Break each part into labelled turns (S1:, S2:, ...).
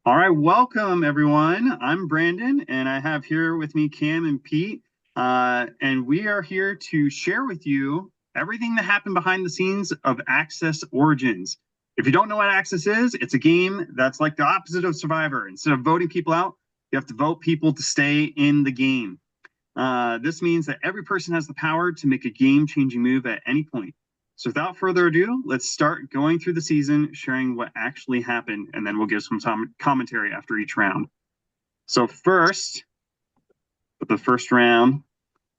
S1: All right, welcome everyone. I'm Brandon, and I have here with me Cam and Pete, and we are here to share with you everything that happened behind the scenes of Access Origins. If you don't know what Access is, it's a game that's like the opposite of Survivor. Instead of voting people out, you have to vote people to stay in the game. This means that every person has the power to make a game-changing move at any point. So without further ado, let's start going through the season, sharing what actually happened, and then we'll give some commentary after each round. So first, with the first round,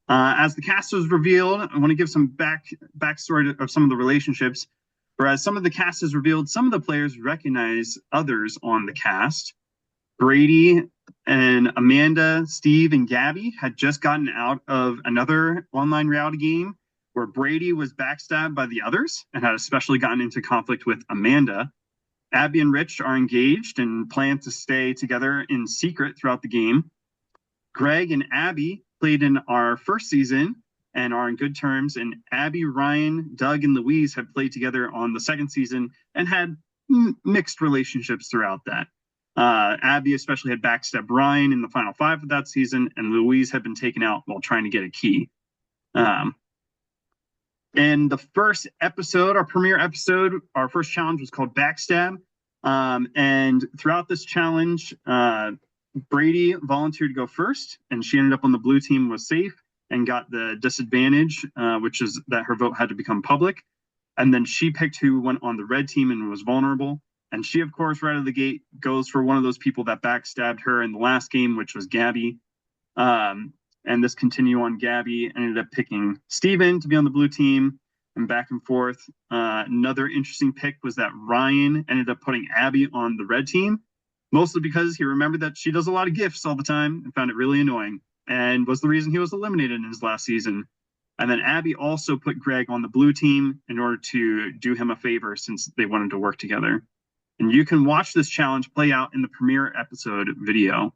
S1: as the cast was revealed, I want to give some backstory of some of the relationships. Whereas some of the cast is revealed, some of the players recognize others on the cast. Brady and Amanda, Steve, and Gabby had just gotten out of another online reality game where Brady was backstabbed by the others and had especially gotten into conflict with Amanda. Abby and Rich are engaged and plan to stay together in secret throughout the game. Greg and Abby played in our first season and are in good terms. And Abby, Ryan, Doug, and Louise have played together on the second season and had mixed relationships throughout that. Abby especially had backstabbed Ryan in the final five of that season, and Louise had been taken out while trying to get a key. In the first episode, our premiere episode, our first challenge was called Backstab. And throughout this challenge, Brady volunteered to go first, and she ended up on the blue team, was safe, and got the disadvantage, which is that her vote had to become public. And then she picked who went on the red team and was vulnerable. And she, of course, right out of the gate, goes for one of those people that backstabbed her in the last game, which was Gabby. And this continued on. Gabby ended up picking Steven to be on the blue team and back and forth. Another interesting pick was that Ryan ended up putting Abby on the red team, mostly because he remembered that she does a lot of gifts all the time and found it really annoying, and was the reason he was eliminated in his last season. And then Abby also put Greg on the blue team in order to do him a favor since they wanted to work together. And you can watch this challenge play out in the premiere episode video.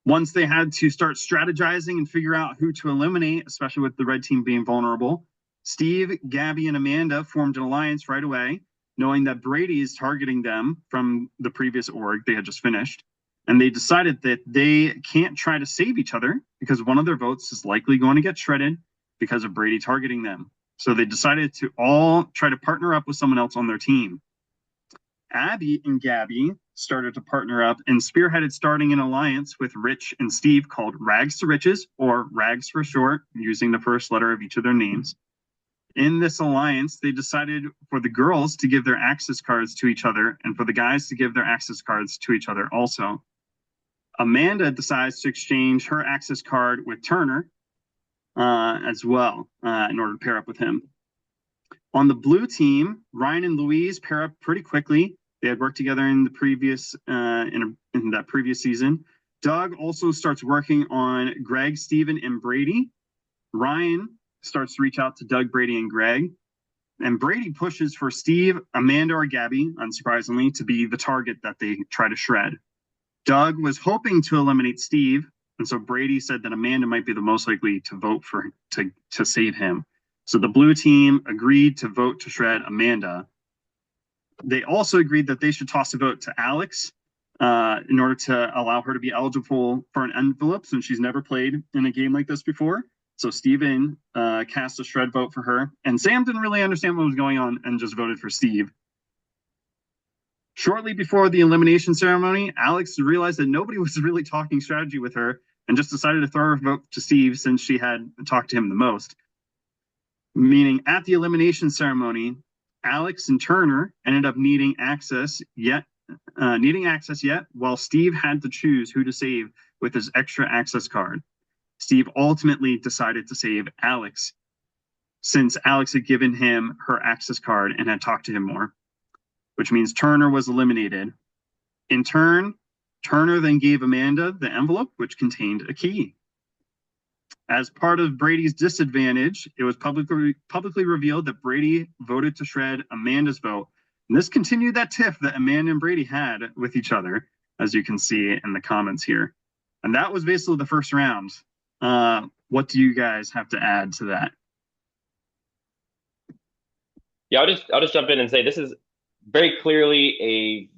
S1: Once they had to start strategizing and figure out who to eliminate, especially with the red team being vulnerable, Steve, Gabby, and Amanda formed an alliance right away, knowing that Brady is targeting them from the previous org they had just finished. And they decided that they can't try to save each other because one of their votes is likely going to get shredded because of Brady targeting them. So they decided to all try to partner up with someone else on their team. Abby and Gabby started to partner up and spearheaded starting an alliance with Rich and Steve called Rags to Riches, or Rags for short, using the first letter of each of their names. In this alliance, they decided for the girls to give their access cards to each other and for the guys to give their access cards to each other also. Amanda decides to exchange her access card with Turner as well in order to pair up with him. On the blue team, Ryan and Louise pair up pretty quickly. They had worked together in the previous in that previous season. Doug also starts working on Greg, Steven, and Brady. Ryan starts to reach out to Doug, Brady, and Greg. And Brady pushes for Steve, Amanda, or Gabby, unsurprisingly, to be the target that they try to shred. Doug was hoping to eliminate Steve, and so Brady said that Amanda might be the most likely to vote for to save him. So the blue team agreed to vote to shred Amanda. They also agreed that they should toss a vote to Alex in order to allow her to be eligible for an envelope since she's never played in a game like this before. So Steven cast a shred vote for her. And Sam didn't really understand what was going on and just voted for Steve. Shortly before the elimination ceremony, Alex realized that nobody was really talking strategy with her and just decided to throw her vote to Steve since she had talked to him the most. Meaning at the elimination ceremony, Alex and Turner ended up needing access yet, while Steve had to choose who to save with his extra access card. Steve ultimately decided to save Alex, since Alex had given him her access card and had talked to him more, which means Turner was eliminated. In turn, Turner then gave Amanda the envelope, which contained a key. As part of Brady's disadvantage, it was publicly revealed that Brady voted to shred Amanda's vote. And this continued that tiff that Amanda and Brady had with each other, as you can see in the comments here. And that was basically the first round. What do you guys have to add to that?
S2: Yeah, I'll just jump in and say this is very clearly a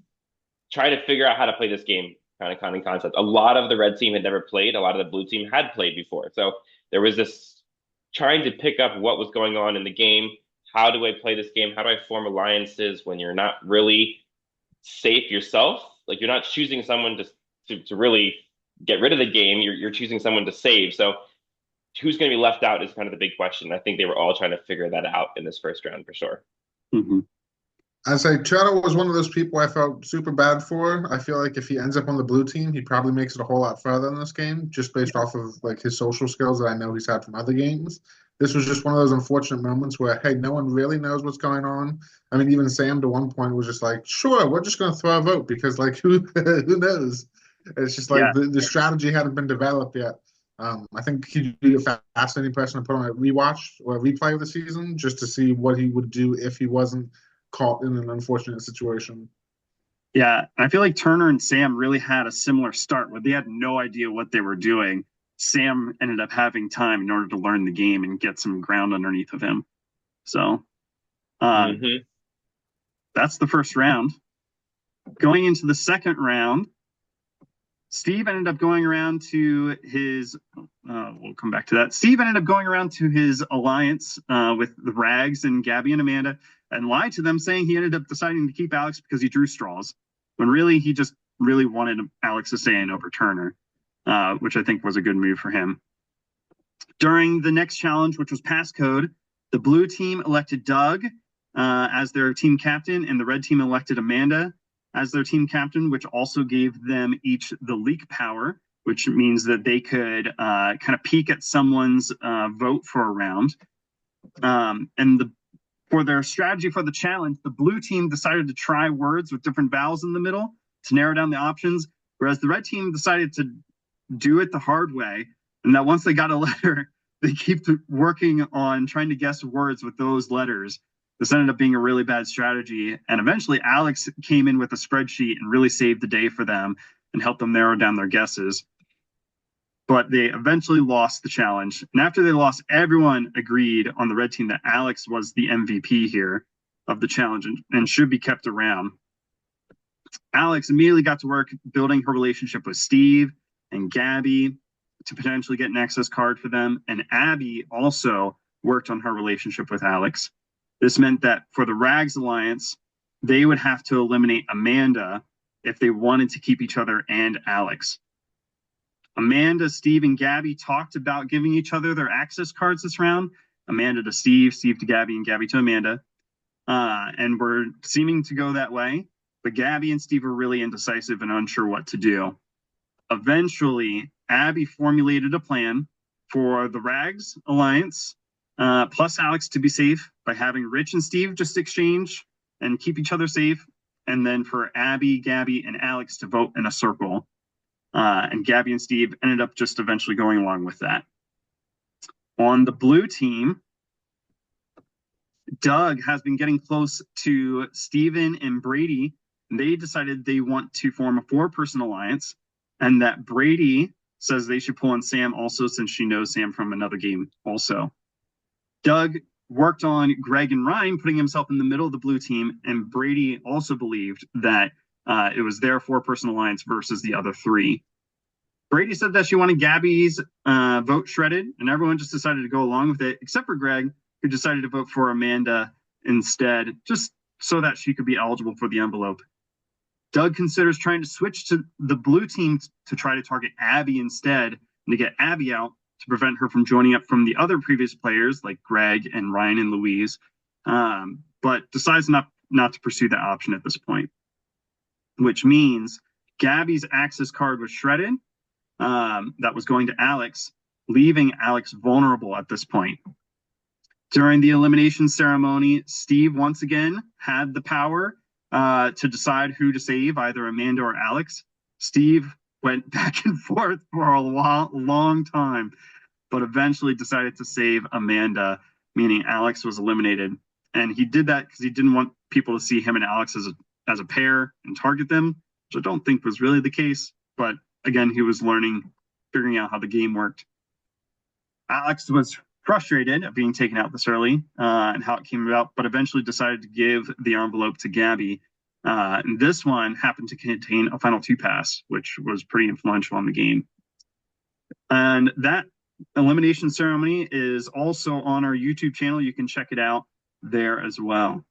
S2: try to figure out how to play this game kind of concept. A lot of the red team had never played. A lot of the blue team had played before. So there was this trying to pick up what was going on in the game. How do I play this game? How do I form alliances when you're not really safe yourself? Like you're not choosing someone to really get rid of the game. You're choosing someone to save. So who's going to be left out is kind of the big question. I think they were all trying to figure that out in this first round for sure.
S1: Mm-hmm.
S3: I say Cheddar was one of those people I felt super bad for. I feel like if he ends up on the blue team, he probably makes it a whole lot further in this game, just based off of like his social skills that I know he's had from other games. This was just one of those unfortunate moments where, hey, no one really knows what's going on. I mean, even Sam to one point was just like, sure, we're just going to throw a vote because like who knows? It's just like
S1: Yeah.
S3: the strategy hadn't been developed yet. I think he'd be a fascinating person to put on a rewatch or a replay of the season just to see what he would do if he wasn't caught in an unfortunate situation.
S1: Yeah, I feel like Turner and Sam really had a similar start where they had no idea what they were doing. Sam ended up having time in order to learn the game and get some ground underneath of him. So
S2: Mm-hmm.
S1: that's the first round. Going into the second round, Steve ended up going around to his. We'll come back to that. Steve ended up going around to his alliance with the Rags and Gabby and Amanda and lied to them, saying he ended up deciding to keep Alex because he drew straws, when really he just really wanted Alex to stay in over Turner, which I think was a good move for him. During the next challenge, which was passcode, the blue team elected Doug as their team captain, and the red team elected Amanda as their team captain, which also gave them each the leak power, which means that they could kind of peek at someone's vote for a round. For their strategy for the challenge, the blue team decided to try words with different vowels in the middle to narrow down the options, whereas the red team decided to do it the hard way, and that once they got a letter, they keep working on trying to guess words with those letters. This ended up being a really bad strategy, and eventually Alex came in with a spreadsheet and really saved the day for them and helped them narrow down their guesses. But they eventually lost the challenge, and after they lost, everyone agreed on the red team that Alex was the MVP here of the challenge and should be kept around. Alex immediately got to work building her relationship with Steve and Gabby to potentially get an access card for them, and Abby also worked on her relationship with Alex. This meant that for the Rags Alliance, they would have to eliminate Amanda if they wanted to keep each other and Alex. Amanda, Steve, and Gabby talked about giving each other their access cards this round. Amanda to Steve, Steve to Gabby, and Gabby to Amanda. And we're seeming to go that way. But Gabby and Steve are really indecisive and unsure what to do. Eventually, Abby formulated a plan for the Rags Alliance, plus Alex to be safe by having Rich and Steve just exchange and keep each other safe. And then for Abby, Gabby, and Alex to vote in a circle. And Gabby and Steve ended up just eventually going along with that. On the blue team, Doug has been getting close to Steven and Brady. And they decided they want to form a 4-person alliance, and that Brady says they should pull in Sam also, since she knows Sam from another game also. Doug worked on Greg and Ryan, putting himself in the middle of the blue team, and Brady also believed that it was their 4-person alliance versus the other 3. Brady said that she wanted Gabby's vote shredded, and everyone just decided to go along with it, except for Greg, who decided to vote for Amanda instead, just so that she could be eligible for the envelope. Doug considers trying to switch to the blue team to try to target Abby instead, and to get Abby out to prevent her from joining up from the other previous players like Greg and Ryan and Louise, but decides not to pursue that option at this point, which means Gabby's access card was shredded. That was going to Alex, leaving Alex vulnerable at this point. During the elimination ceremony, Steve once again had the power to decide who to save, either Amanda or Alex. Steve went back and forth for a long time, but eventually decided to save Amanda, meaning Alex was eliminated. And he did that because he didn't want people to see him and Alex as a pair and target them, which I don't think was really the case. But again, he was figuring out how the game worked. Alex was frustrated at being taken out this early and how it came about, but eventually decided to give the envelope to Gabby, And this one happened to contain a final two pass, which was pretty influential in the game. And that elimination ceremony is also on our YouTube channel. You can check it out there as well.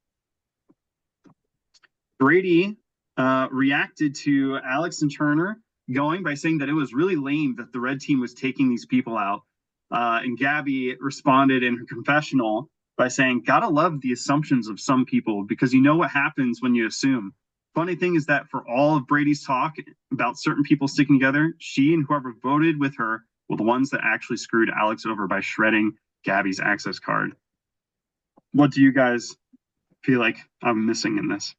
S1: Brady reacted to Alex and Turner going by saying that it was really lame that the red team was taking these people out. And Gabby responded in her confessional by saying, "Gotta love the assumptions of some people because you know what happens when you assume." Funny thing is that for all of Brady's talk about certain people sticking together, she and whoever voted with her were the ones that actually screwed Alex over by shredding Gabby's access card. What do you guys feel like I'm missing in this?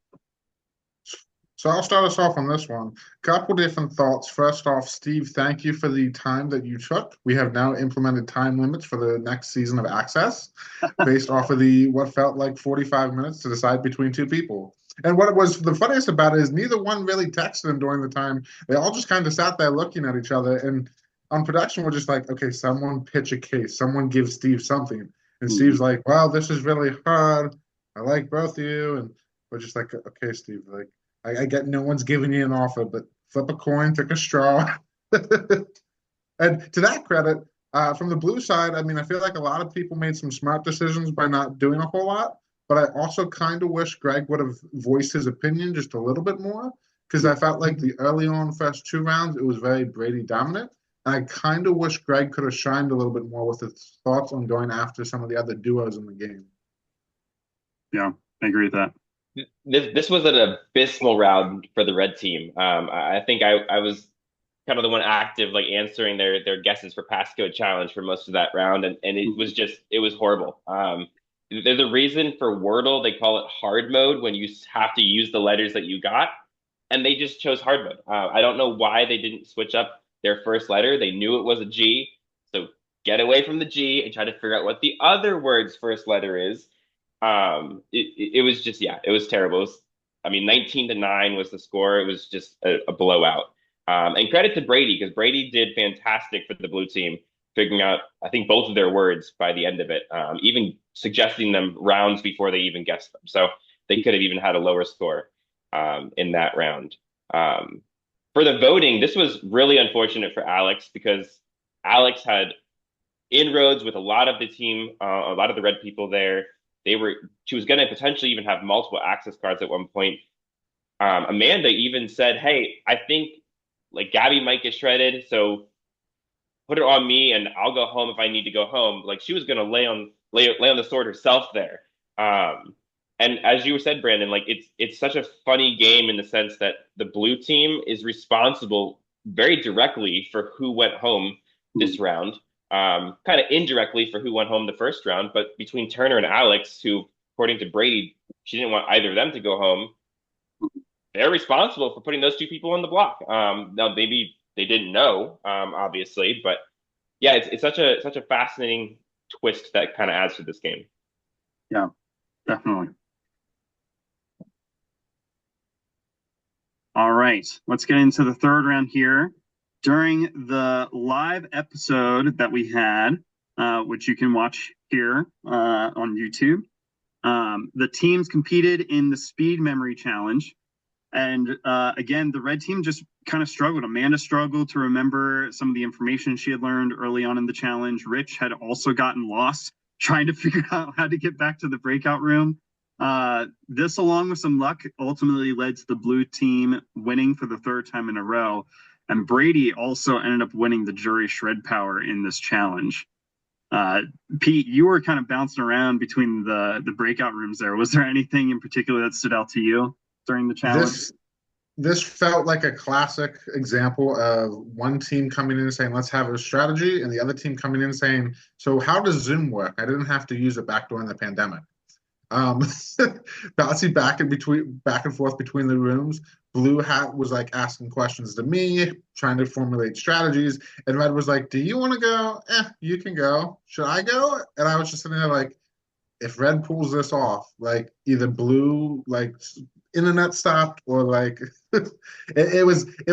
S3: So I'll start us off on this one. Couple different thoughts. First off, Steve, thank you for the time that you took. We have now implemented time limits for the next season of Access based off of the what felt like 45 minutes to decide between two people. And what was the funniest about it is neither one really texted him during the time. They all just kind of sat there looking at each other. And on production, we're just like, okay, someone pitch a case. Someone give Steve something. And Steve's like, wow, this is really hard. I like both of you. And we're just like, okay, Steve, like, I get no one's giving you an offer, but flip a coin, take a straw. And to that credit, from the blue side, I mean, I feel like a lot of people made some smart decisions by not doing a whole lot. But I also kind of wish Greg would have voiced his opinion just a little bit more because I felt like the early on first two rounds, it was very Brady dominant. And I kind of wish Greg could have shined a little bit more with his thoughts on going after some of the other duos in the game.
S1: Yeah, I agree with that.
S2: This was an abysmal round for the red team. I think I was kind of the one active, like answering their guesses for passcode challenge for most of that round, and it was horrible. There's a reason for Wordle. They call it hard mode when you have to use the letters that you got, and they just chose hard mode. I don't know why they didn't switch up their first letter. They knew it was a G, so get away from the G and try to figure out what the other word's first letter is. It was just, yeah, it was terrible. It was, I mean, 19-9 was the score. It was just a blowout. And credit to Brady because Brady did fantastic for the blue team, figuring out, I think, both of their words by the end of it, even suggesting them rounds before they even guessed them. So they could have even had a lower score in that round. For the voting, this was really unfortunate for Alex because Alex had inroads with a lot of the team, a lot of the red people there. She was going to potentially even have multiple access cards at one point. Amanda even said, "Hey, I think like Gabby might get shredded, so put it on me, and I'll go home if I need to go home." Like she was going to lay on the sword herself there. And as you said, Brandon, like it's such a funny game in the sense that the blue team is responsible very directly for who went home this round. Kind of indirectly for who went home the first round, but between Turner and Alex, who, according to Brady, she didn't want either of them to go home, they're responsible for putting those two people on the block. Now, maybe they didn't know, obviously, but yeah, it's such a fascinating twist that kind of adds to this game.
S1: Yeah, definitely. All right, let's get into the third round here. During the live episode that we had, which you can watch here on YouTube, the teams competed in the speed memory challenge. And again, the red team just kind of struggled. Amanda struggled to remember some of the information she had learned early on in the challenge. Rich had also gotten lost trying to figure out how to get back to the breakout room. This, along with some luck, ultimately led to the blue team winning for the third time in a row. And Brady also ended up winning the jury shred power in this challenge. Pete, you were kind of bouncing around between the breakout rooms there. Was there anything in particular that stood out to you during the challenge?
S3: This felt like a classic example of one team coming in and saying, let's have a strategy, and the other team coming in saying, so how does Zoom work? I didn't have to use it back during the pandemic. Bouncing back and forth between the rooms. Blue Hat was like asking questions to me, trying to formulate strategies, and Red was like, "Do you want to go? You can go. Should I go?" And I was just sitting there like, if Red pulls this off, like either Blue like internet stopped or like it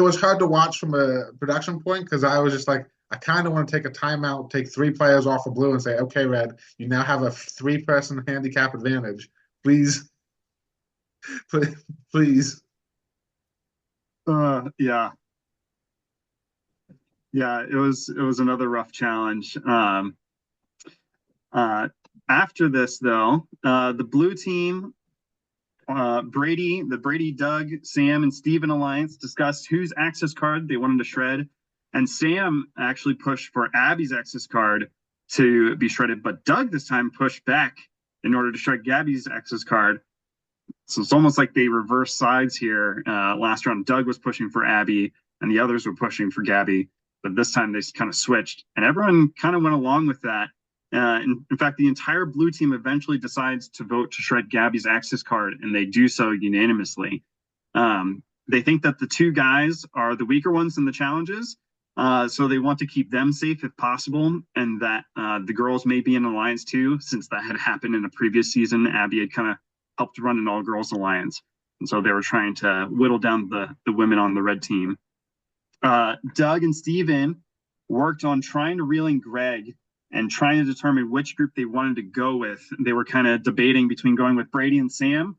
S3: was hard to watch from a production point because I was just like, I kind of want to take a timeout, take three players off of Blue and say, okay, Red, you now have a three-person handicap advantage. Please Please.
S1: Yeah, yeah. It was another rough challenge. Uh, After this, though, the blue team, the Brady, Doug, Sam, and Steven alliance discussed whose access card they wanted to shred. And Sam actually pushed for Abby's access card to be shredded, but Doug this time pushed back in order to shred Gabby's access card. So it's almost like they reversed sides here. Last round, Doug was pushing for Abby, and the others were pushing for Gabby. But this time they kind of switched, and everyone kind of went along with that. In fact, the entire blue team eventually decides to vote to shred Gabby's access card, and they do so unanimously. They think that the two guys are the weaker ones in the challenges, so they want to keep them safe if possible, and that the girls may be in alliance too, since that had happened in a previous season. Abby had kind of helped run an all-girls alliance, and so they were trying to whittle down the women on the red team. Doug and Steven worked on trying to reel in Greg and trying to determine which group they wanted to go with. They were kind of debating between going with Brady and Sam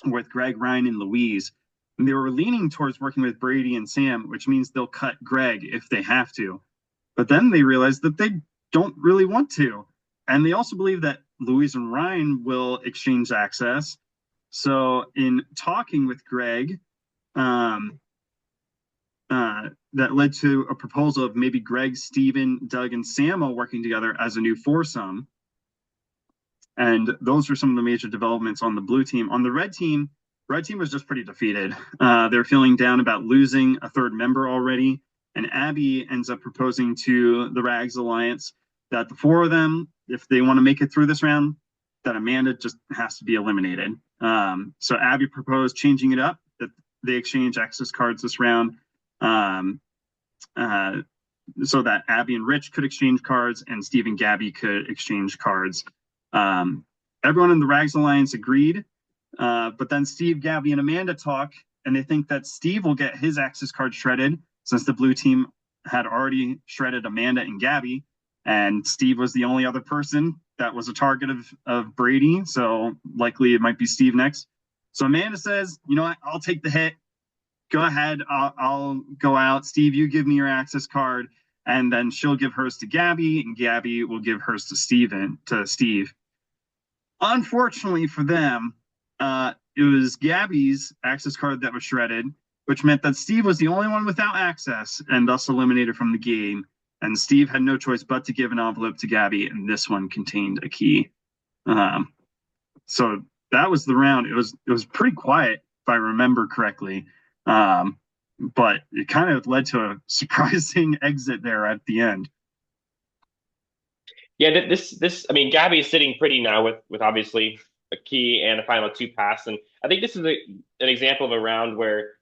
S1: or with Greg, Ryan, and Louise. And they were leaning towards working with Brady and Sam, which means they'll cut Greg if they have to. But then they realized that they don't really want to. And they also believe that Louise and Ryan will exchange access. So in talking with Greg, that led to a proposal of maybe Greg, Steven, Doug, and Sam all working together as a new foursome. And those were some of the major developments on the blue team. On the red team was just pretty defeated. They're feeling down about losing a third member already. And Abby ends up proposing to the Rags Alliance that the four of them, if they want to make it through this round, that Amanda just has to be eliminated. So Abby proposed changing it up, that they exchange access cards this round. So that Abby and Rich could exchange cards and Steve and Gabby could exchange cards. Everyone in the Rags Alliance agreed, but then Steve, Gabby, and Amanda talk, and they think that Steve will get his access card shredded since the blue team had already shredded Amanda and Gabby, and Steve was the only other person that was a target of Brady, so likely it might be Steve next. So Amanda says, you know what, I'll take the hit. Go ahead, I'll go out. Steve, you give me your access card, and then she'll give hers to Gabby, and Gabby will give hers to Steve. Unfortunately for them, it was Gabby's access card that was shredded, which meant that Steve was the only one without access and thus eliminated from the game. And Steve had no choice but to give an envelope to Gabby, and this one contained a key. So that was the round. It was pretty quiet, if I remember correctly. But it kind of led to a surprising exit there at the end.
S2: Yeah, I mean, Gabby is sitting pretty now with obviously a key and a final two pass, and I think this is an example of a round where,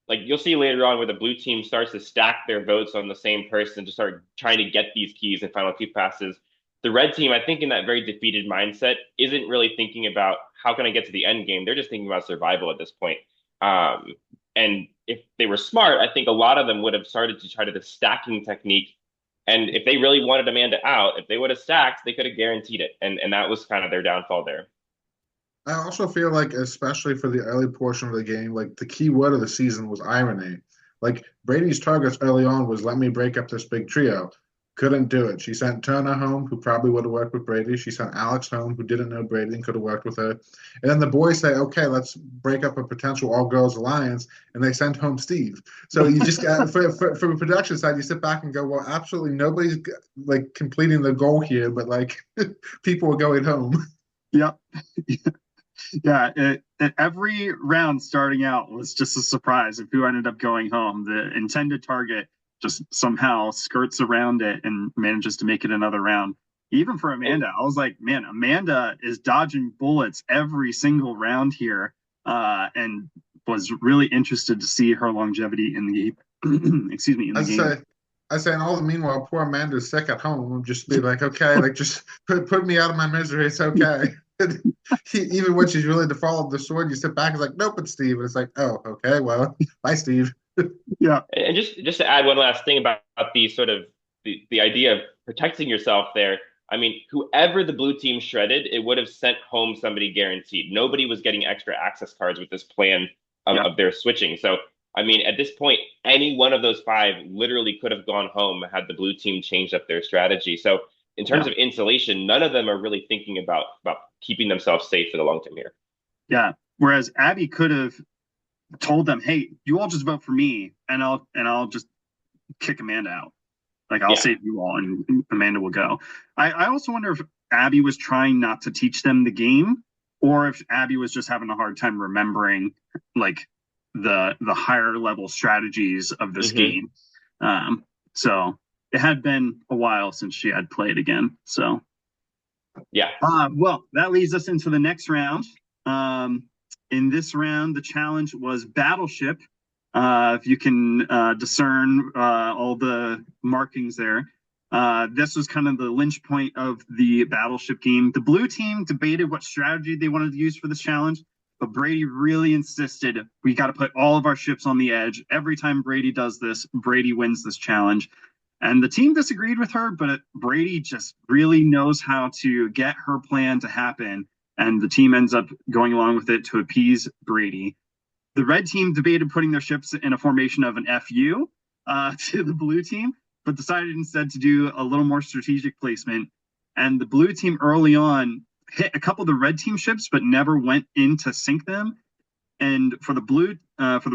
S2: like, you'll see later on where the blue team starts to stack their votes on the same person to start trying to get these keys and final two passes. The red team, I think, in that very defeated mindset, isn't really thinking about how can I get to the end game. They're just thinking about survival at this point. And if they were smart, I think a lot of them would have started to try to the stacking technique. And if they really wanted Amanda out, if they would have stacked, they could have guaranteed it. And that was kind of their downfall there.
S3: I also feel like, especially for the early portion of the game, like the key word of the season was irony. Like Brady's targets early on was let me break up this big trio. Couldn't do it. She sent Turner home, who probably would have worked with Brady. She sent Alex home, who didn't know Brady and could have worked with her. And then the boys say, okay, let's break up a potential all-girls alliance, and they send home Steve. So you just got, from a production side, you sit back and go, well, absolutely nobody's like completing the goal here, but like people are going home.
S1: Yep. Yeah, every round starting out was just a surprise of who ended up going home. The intended target just somehow skirts around it and manages to make it another round. Even for Amanda, I was like, man, Amanda is dodging bullets every single round here, and was really interested to see her longevity in the game. Excuse me, in the game.
S3: I say, and all the meanwhile, poor Amanda's sick at home. I'm just be like, okay, like just put me out of my misery. It's okay. Even when she's really to follow the sword, you sit back and it's like, nope, it's Steve. And it's like, oh, okay, well, bye, Steve.
S1: Yeah.
S2: And just to add one last thing about the sort of the idea of protecting yourself there. I mean, whoever the blue team shredded, it would have sent home somebody guaranteed. Nobody was getting extra access cards with this plan
S1: Yeah.
S2: of their switching. So, I mean, at this point, any one of those five literally could have gone home had the blue team changed up their strategy. So, in terms
S1: Yeah.
S2: of insulation, none of them are really thinking about keeping themselves safe for the long term here.
S1: Yeah. Whereas Abby could have told them, "Hey, you all just vote for me, and I'll just kick Amanda out. Like I'll
S2: Yeah.
S1: save you all, and Amanda will go." I also wonder if Abby was trying not to teach them the game, or if Abby was just having a hard time remembering like the higher level strategies of this game. So it had been a while since she had played again. So
S2: Yeah.
S1: well, that leads us into the next round. In this round, the challenge was Battleship. If you can discern all the markings there. This was kind of the lynch point of the Battleship game. The blue team debated what strategy they wanted to use for this challenge, but Brady really insisted we got to put all of our ships on the edge. Every time Brady does this, Brady wins this challenge. And the team disagreed with her, but Brady just really knows how to get her plan to happen. And the team ends up going along with it to appease Brady. The red team debated putting their ships in a formation of an FU to the blue team, but decided instead to do a little more strategic placement. And the blue team early on hit a couple of the red team ships, but never went in to sink them. And for the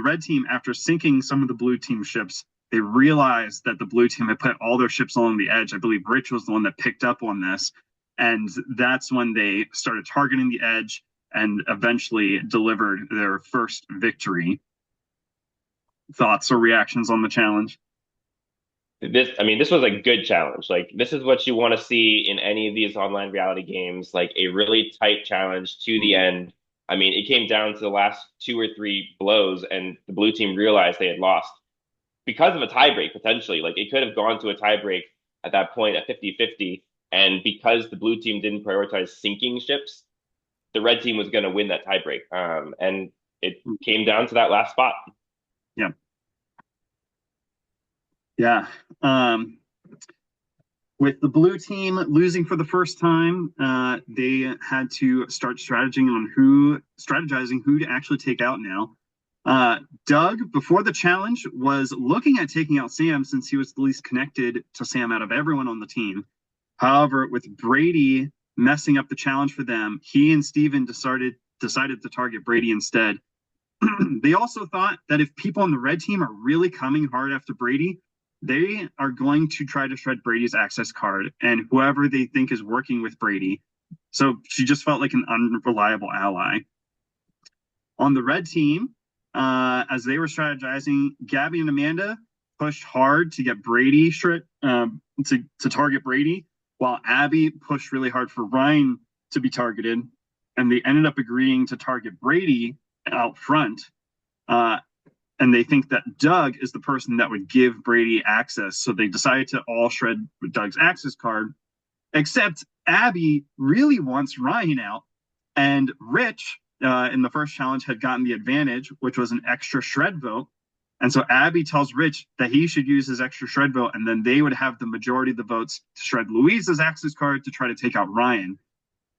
S1: red team, after sinking some of the blue team ships, they realized that the blue team had put all their ships along the edge. I believe Rich was the one that picked up on this. And that's when they started targeting the edge and eventually delivered their first victory. Thoughts or reactions on the challenge?
S2: This was a good challenge. Like, this is what you want to see in any of these online reality games, like a really tight challenge to the end. I mean, it came down to the last two or three blows, and the blue team realized they had lost because of a tiebreak, potentially. Like, it could have gone to a tiebreak at that point at 50-50. And because the blue team didn't prioritize sinking ships, the red team was going to win that tiebreak. And it came down to that last spot.
S1: Yeah. Yeah. With the blue team losing for the first time, they had to start strategizing who to actually take out now. Doug, before the challenge, was looking at taking out Sam since he was the least connected to Sam out of everyone on the team. However, with Brady messing up the challenge for them, he and Steven decided to target Brady instead. They also thought that if people on the red team are really coming hard after Brady, they are going to try to shred Brady's access card and whoever they think is working with Brady. So she just felt like an unreliable ally. On the red team, as they were strategizing, Gabby and Amanda pushed hard to get Brady to target Brady, while Abby pushed really hard for Ryan to be targeted, and they ended up agreeing to target Brady out front. And they think that Doug is the person that would give Brady access, so they decided to all shred Doug's access card, except Abby really wants Ryan out, and Rich in the first challenge had gotten the advantage, which was an extra shred vote. And so Abby tells Rich that he should use his extra shred vote, and then they would have the majority of the votes to shred Louise's access card to try to take out Ryan.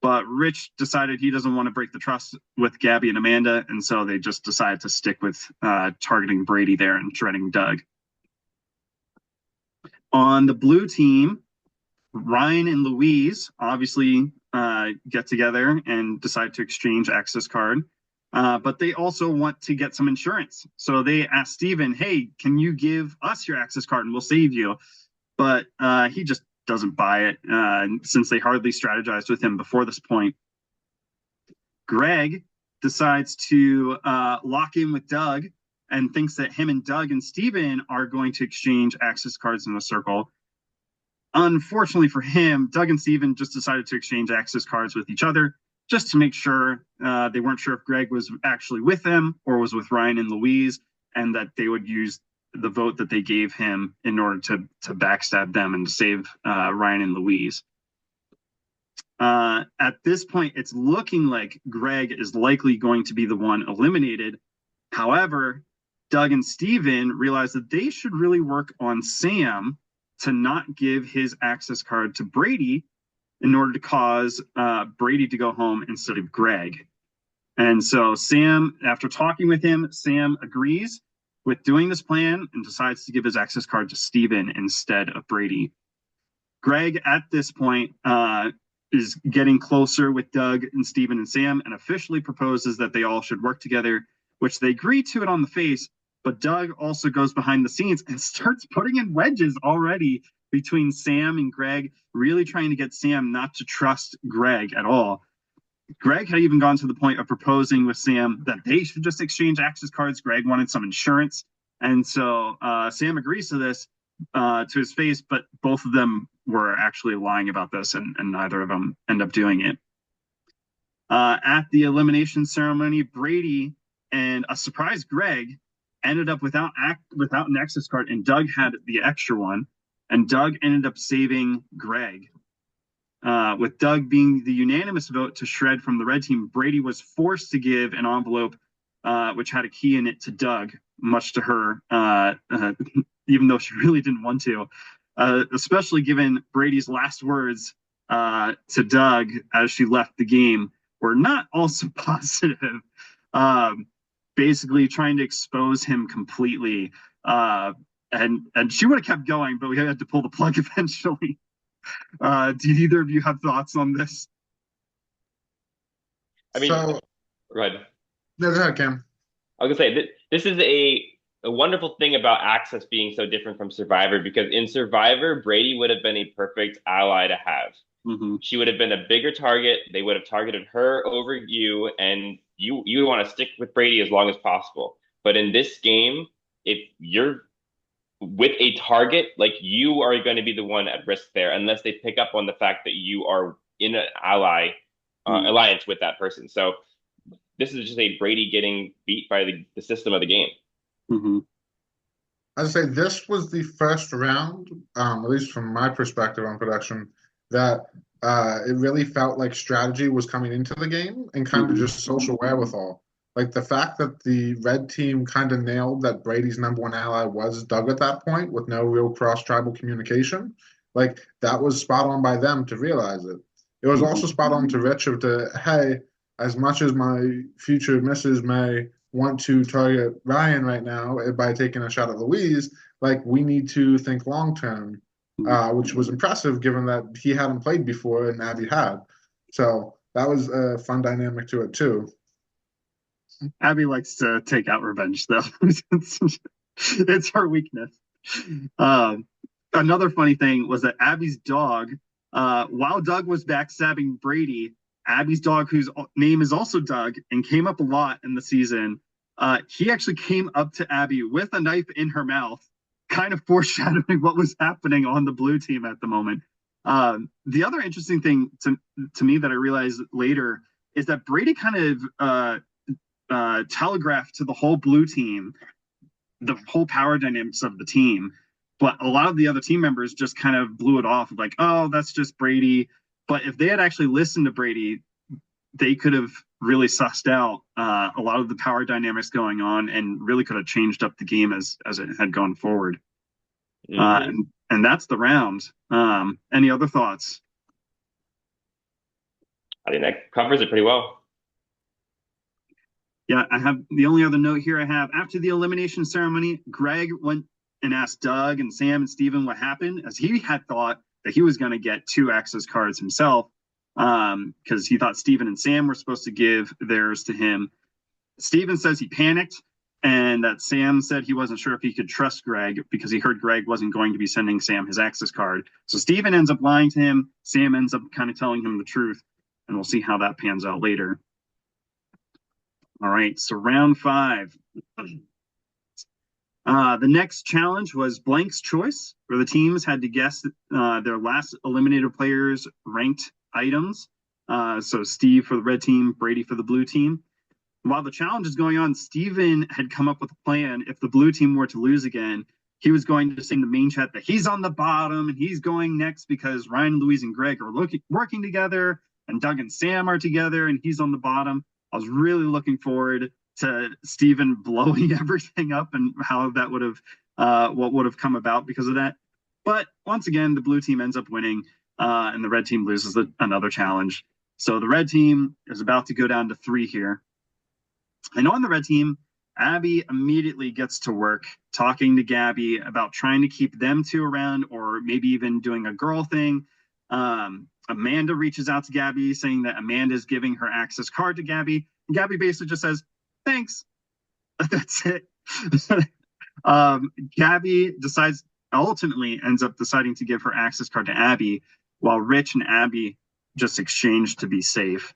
S1: But Rich decided he doesn't want to break the trust with Gabby and Amanda, and so they just decided to stick with targeting Brady there and shredding Doug. On the blue team, Ryan and Louise obviously get together and decide to exchange access card. But they also want to get some insurance. So they ask Steven, hey, can you give us your access card and we'll save you? But he just doesn't buy it since they hardly strategized with him before this point. Greg decides to lock in with Doug and thinks that him and Doug and Steven are going to exchange access cards in a circle. Unfortunately for him, Doug and Steven just decided to exchange access cards with each other just to make sure they weren't sure if Greg was actually with them or was with Ryan and Louise, and that they would use the vote that they gave him in order to backstab them and save Ryan and Louise. At this point, it's looking like Greg is likely going to be the one eliminated. However, Doug and Steven realize that they should really work on Sam to not give his access card to Brady, in order to cause Brady to go home instead of Greg. And so Sam, after talking with him, Sam agrees with doing this plan and decides to give his access card to Steven instead of Brady. Greg, at this point, is getting closer with Doug and Steven and Sam and officially proposes that they all should work together, which they agree to it on the face. But Doug also goes behind the scenes and starts putting in wedges already between Sam and Greg, really trying to get Sam not to trust Greg at all. Greg had even gone to the point of proposing with Sam that they should just exchange access cards. Greg wanted some insurance. And so Sam agrees to this to his face, but both of them were actually lying about this, and neither of them end up doing it. At the elimination ceremony, Brady and a surprise Greg ended up without an access card, and Doug had the extra one, and Doug ended up saving Greg. With Doug being the unanimous vote to shred from the red team, Brady was forced to give an envelope which had a key in it to Doug, much to her, even though she really didn't want to, especially given Brady's last words to Doug as she left the game were not also positive, basically trying to expose him completely. And she would have kept going, but we had to pull the plug eventually. Do either of you have thoughts on this?
S2: I mean,
S3: So,
S2: go ahead.
S3: no, go ahead, Cam.
S2: I was gonna say this is a wonderful thing about Access being so different from Survivor, because in Survivor, Brady would have been a perfect ally to have.
S1: Mm-hmm.
S2: She would have been a bigger target. They would have targeted her over you, and you want to stick with Brady as long as possible. But in this game, if you're with a target, like, you are going to be the one at risk there, unless they pick up on the fact that you are in an alliance with that person. So this is just a Brady getting beat by the system of the game.
S1: Mm-hmm.
S3: I'd say this was the first round, at least from my perspective on production, that it really felt like strategy was coming into the game and kind of just social wherewithal. Like the fact that the red team kind of nailed that Brady's number one ally was Doug at that point with no real cross-tribal communication, like that was spot on by them to realize it. It was also spot on to Richard to, hey, as much as my future missus may want to target Ryan right now by taking a shot at Louise, like we need to think long term, which was impressive given that he hadn't played before and Abby had. So that was a fun dynamic to it too.
S1: Abby likes to take out revenge, though. It's her weakness. Another funny thing was that Abby's dog, while Doug was backstabbing Brady, Abby's dog, whose name is also Doug and came up a lot in the season, he actually came up to Abby with a knife in her mouth, kind of foreshadowing what was happening on the blue team at the moment. The other interesting thing to me that I realized later is that Brady kind of telegraphed to the whole blue team the whole power dynamics of the team, but a lot of the other team members just kind of blew it off like, oh, that's just Brady. But if they had actually listened to Brady, they could have really sussed out a lot of the power dynamics going on and really could have changed up the game as it had gone forward. And that's the round. Any other thoughts?
S2: I think that covers it pretty well.
S1: Yeah, I have the only other note here I have. After the elimination ceremony, Greg went and asked Doug and Sam and Steven what happened, as he had thought that he was going to get 2 access cards himself, because he thought Steven and Sam were supposed to give theirs to him. Steven says he panicked and that Sam said he wasn't sure if he could trust Greg because he heard Greg wasn't going to be sending Sam his access card. So Steven ends up lying to him. Sam ends up kind of telling him the truth, and we'll see how that pans out later. All right, so round 5. The next challenge was Blank's Choice, where the teams had to guess their last eliminated players' ranked items. So Steve for the red team, Brady for the blue team. While the challenge is going on, Steven had come up with a plan. If the blue team were to lose again, he was going to say in the main chat that he's on the bottom and he's going next because Ryan, Louise, and Greg are working together, and Doug and Sam are together, and he's on the bottom. I was really looking forward to Steven blowing everything up and how that would have, what would have come about because of that. But once again, the blue team ends up winning. and the red team loses another challenge. So the red team is about to go down to 3 here. And on the red team, Abby immediately gets to work talking to Gabby about trying to keep them 2 around, or maybe even doing a girl thing. Amanda reaches out to Gabby saying that Amanda is giving her access card to Gabby. And Gabby basically just says, thanks. That's it. Gabby ultimately ends up deciding to give her access card to Abby, while Rich and Abby just exchange to be safe.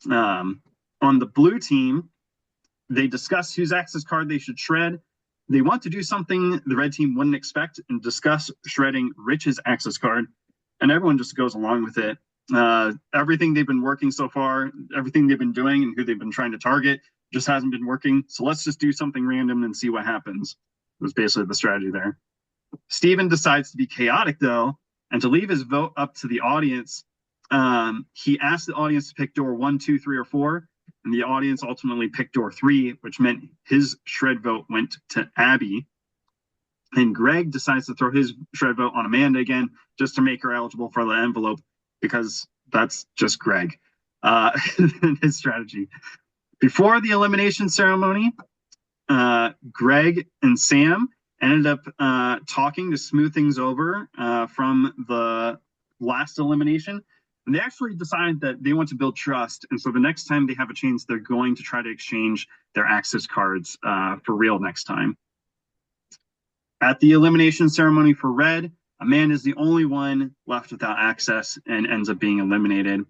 S1: On the blue team, they discuss whose access card they should shred. They want to do something the red team wouldn't expect and discuss shredding Rich's access card, and everyone just goes along with it. Everything they've been working so far, everything they've been doing and who they've been trying to target just hasn't been working. So let's just do something random and see what happens. It was basically the strategy there. Steven decides to be chaotic, though, and to leave his vote up to the audience. He asked the audience to pick door 1, 2, 3, or 4, and the audience ultimately picked door 3, which meant his shred vote went to Abby. And Greg decides to throw his shred vote on Amanda again, just to make her eligible for the envelope, because that's just Greg, his strategy. Before the elimination ceremony, Greg and Sam ended up talking to smooth things over from the last elimination. And they actually decided that they want to build trust. And so the next time they have a chance, they're going to try to exchange their access cards for real next time. At the elimination ceremony for Red, Amanda is the only one left without access and ends up being eliminated.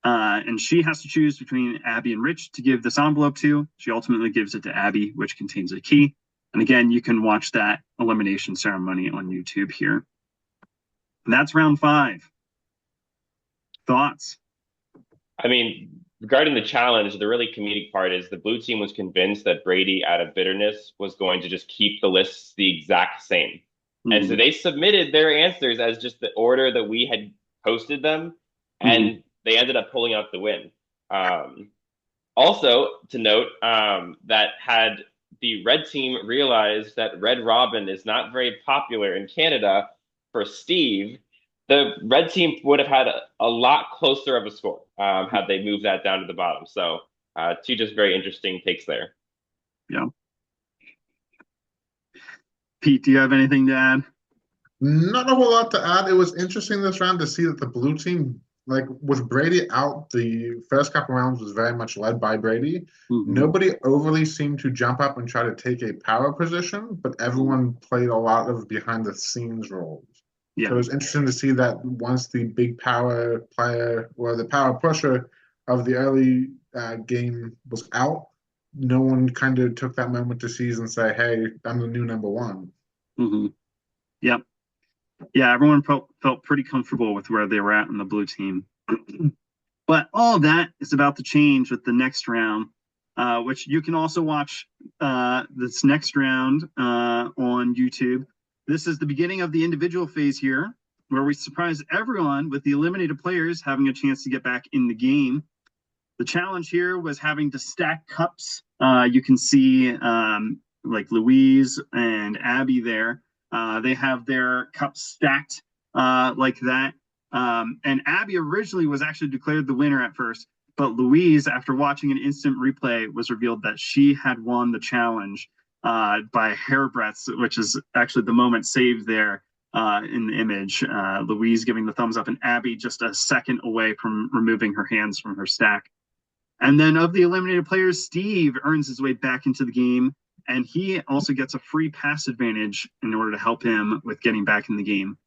S1: And she has to choose between Abby and Rich to give this envelope to. She ultimately gives it to Abby, which contains a key. And again, you can watch that elimination ceremony on YouTube here. And that's round 5. Thoughts?
S2: I mean, regarding the challenge, the really comedic part is the blue team was convinced that Brady, out of bitterness, was going to just keep the lists the exact same. Mm-hmm. And so they submitted their answers as just the order that we had posted them, and they ended up pulling out the win. Also, to note that had the red team realized that Red Robin is not very popular in Canada for Steve, the red team would have had a lot closer of a score had they moved that down to the bottom. So 2 just very interesting takes there.
S1: Yeah. Pete, do you have anything to add?
S3: Not a whole lot to add. It was interesting this round to see that the blue team, like with Brady out, the first couple rounds was very much led by Brady. Nobody overly seemed to jump up and try to take a power position, but everyone played a lot of behind the scenes roles. Yeah. So it was interesting to see that once the big power player or the power pusher of the early game was out, no one kind of took that moment to seize and say, hey, I'm the new number 1.
S1: Yep. Yeah, everyone felt pretty comfortable with where they were at in the blue team. But all of that is about to change with the next round, which you can also watch this next round on YouTube. This is the beginning of the individual phase here, where we surprise everyone with the eliminated players having a chance to get back in the game. The challenge here was having to stack cups. You can see like Louise and Abby there. They have their cups stacked like that. And Abby originally was actually declared the winner at first, but Louise, after watching an instant replay, was revealed that she had won the challenge by hairbreadths, which is actually the moment saved there in the image. Louise giving the thumbs up and Abby just a second away from removing her hands from her stack. And then of the eliminated players, Steve earns his way back into the game, and he also gets a free pass advantage in order to help him with getting back in the game.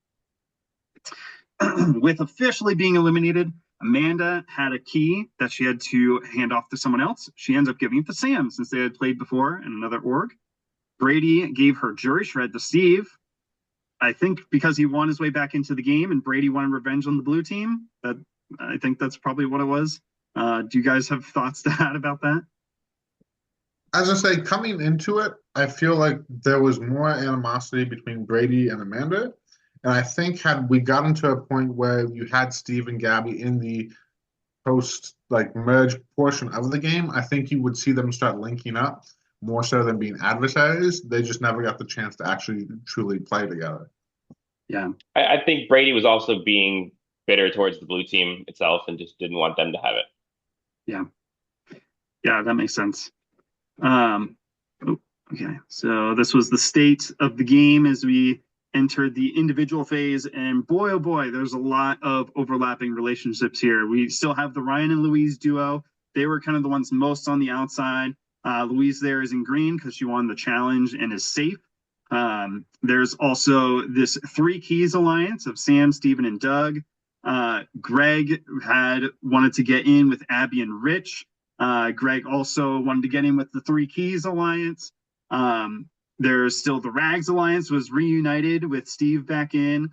S1: With officially being eliminated, Amanda had a key that she had to hand off to someone else. She ends up giving it to Sam since they had played before in another org. Brady gave her jury shred to Steve, I think because he won his way back into the game and Brady wanted revenge on the blue team. I think that's probably what it was. Do you guys have thoughts to add about that?
S3: As I say, coming into it, I feel like there was more animosity between Brady and Amanda. And I think had we gotten to a point where you had Steve and Gabby in the post merge portion of the game, I think you would see them start linking up more so than being adversaries. They just never got the chance to actually truly play together.
S1: Yeah.
S2: I think Brady was also being bitter towards the blue team itself and just didn't want them to have it.
S1: Yeah, that makes sense. Okay, so this was the state of the game as we entered the individual phase, and boy, oh boy, there's a lot of overlapping relationships here. We still have the Ryan and Louise duo. They were kind of the ones most on the outside. Louise there is in green because she won the challenge and is safe. There's also this Three Keys alliance of Sam, Steven, and Doug. Greg had wanted to get in with Abby and Rich. Greg also wanted to get in with the Three Keys alliance. There's still the Rags alliance was reunited with Steve back in.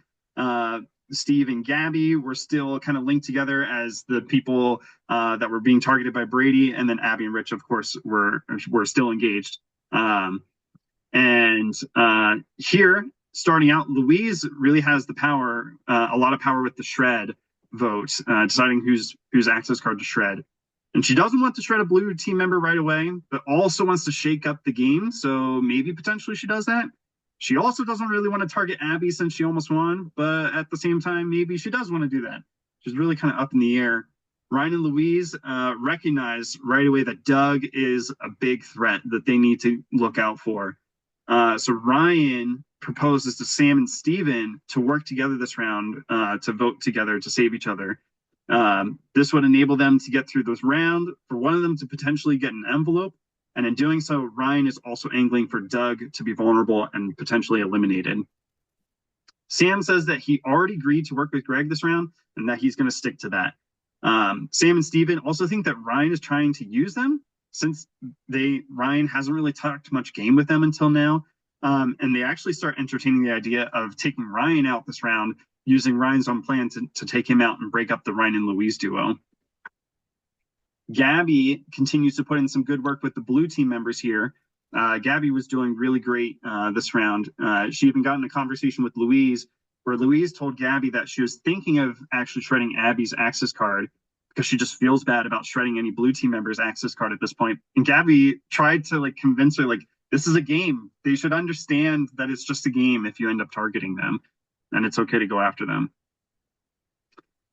S1: Steve and Gabby were still kind of linked together as the people that were being targeted by Brady, and then Abby and Rich, of course, were still engaged. Here, starting out, Louise really has the power, a lot of power with the shred vote, deciding whose access card to shred. And she doesn't want to shred a blue team member right away, but also wants to shake up the game. So maybe potentially she does that. She also doesn't really want to target Abby since she almost won, but at the same time, maybe she does want to do that. She's really kind of up in the air. Ryan and Louise recognize right away that Doug is a big threat that they need to look out for. So Ryan proposes to Sam and Steven to work together this round, to vote together to save each other. This would enable them to get through this round, for one of them to potentially get an envelope. And in doing so, Ryan is also angling for Doug to be vulnerable and potentially eliminated. Sam says that he already agreed to work with Greg this round and that he's going to stick to that. Sam and Steven also think that Ryan is trying to use them since Ryan hasn't really talked much game with them until now. And they actually start entertaining the idea of taking Ryan out this round, using Ryan's own plan to take him out and break up the Ryan and Louise duo. Gabby continues to put in some good work with the blue team members here. Gabby was doing really great this round. She even got in a conversation with Louise, where Louise told Gabby that she was thinking of actually shredding Abby's access card because she just feels bad about shredding any blue team member's access card at this point. And Gabby tried to convince her, this is a game. They should understand that it's just a game if you end up targeting them, and it's okay to go after them.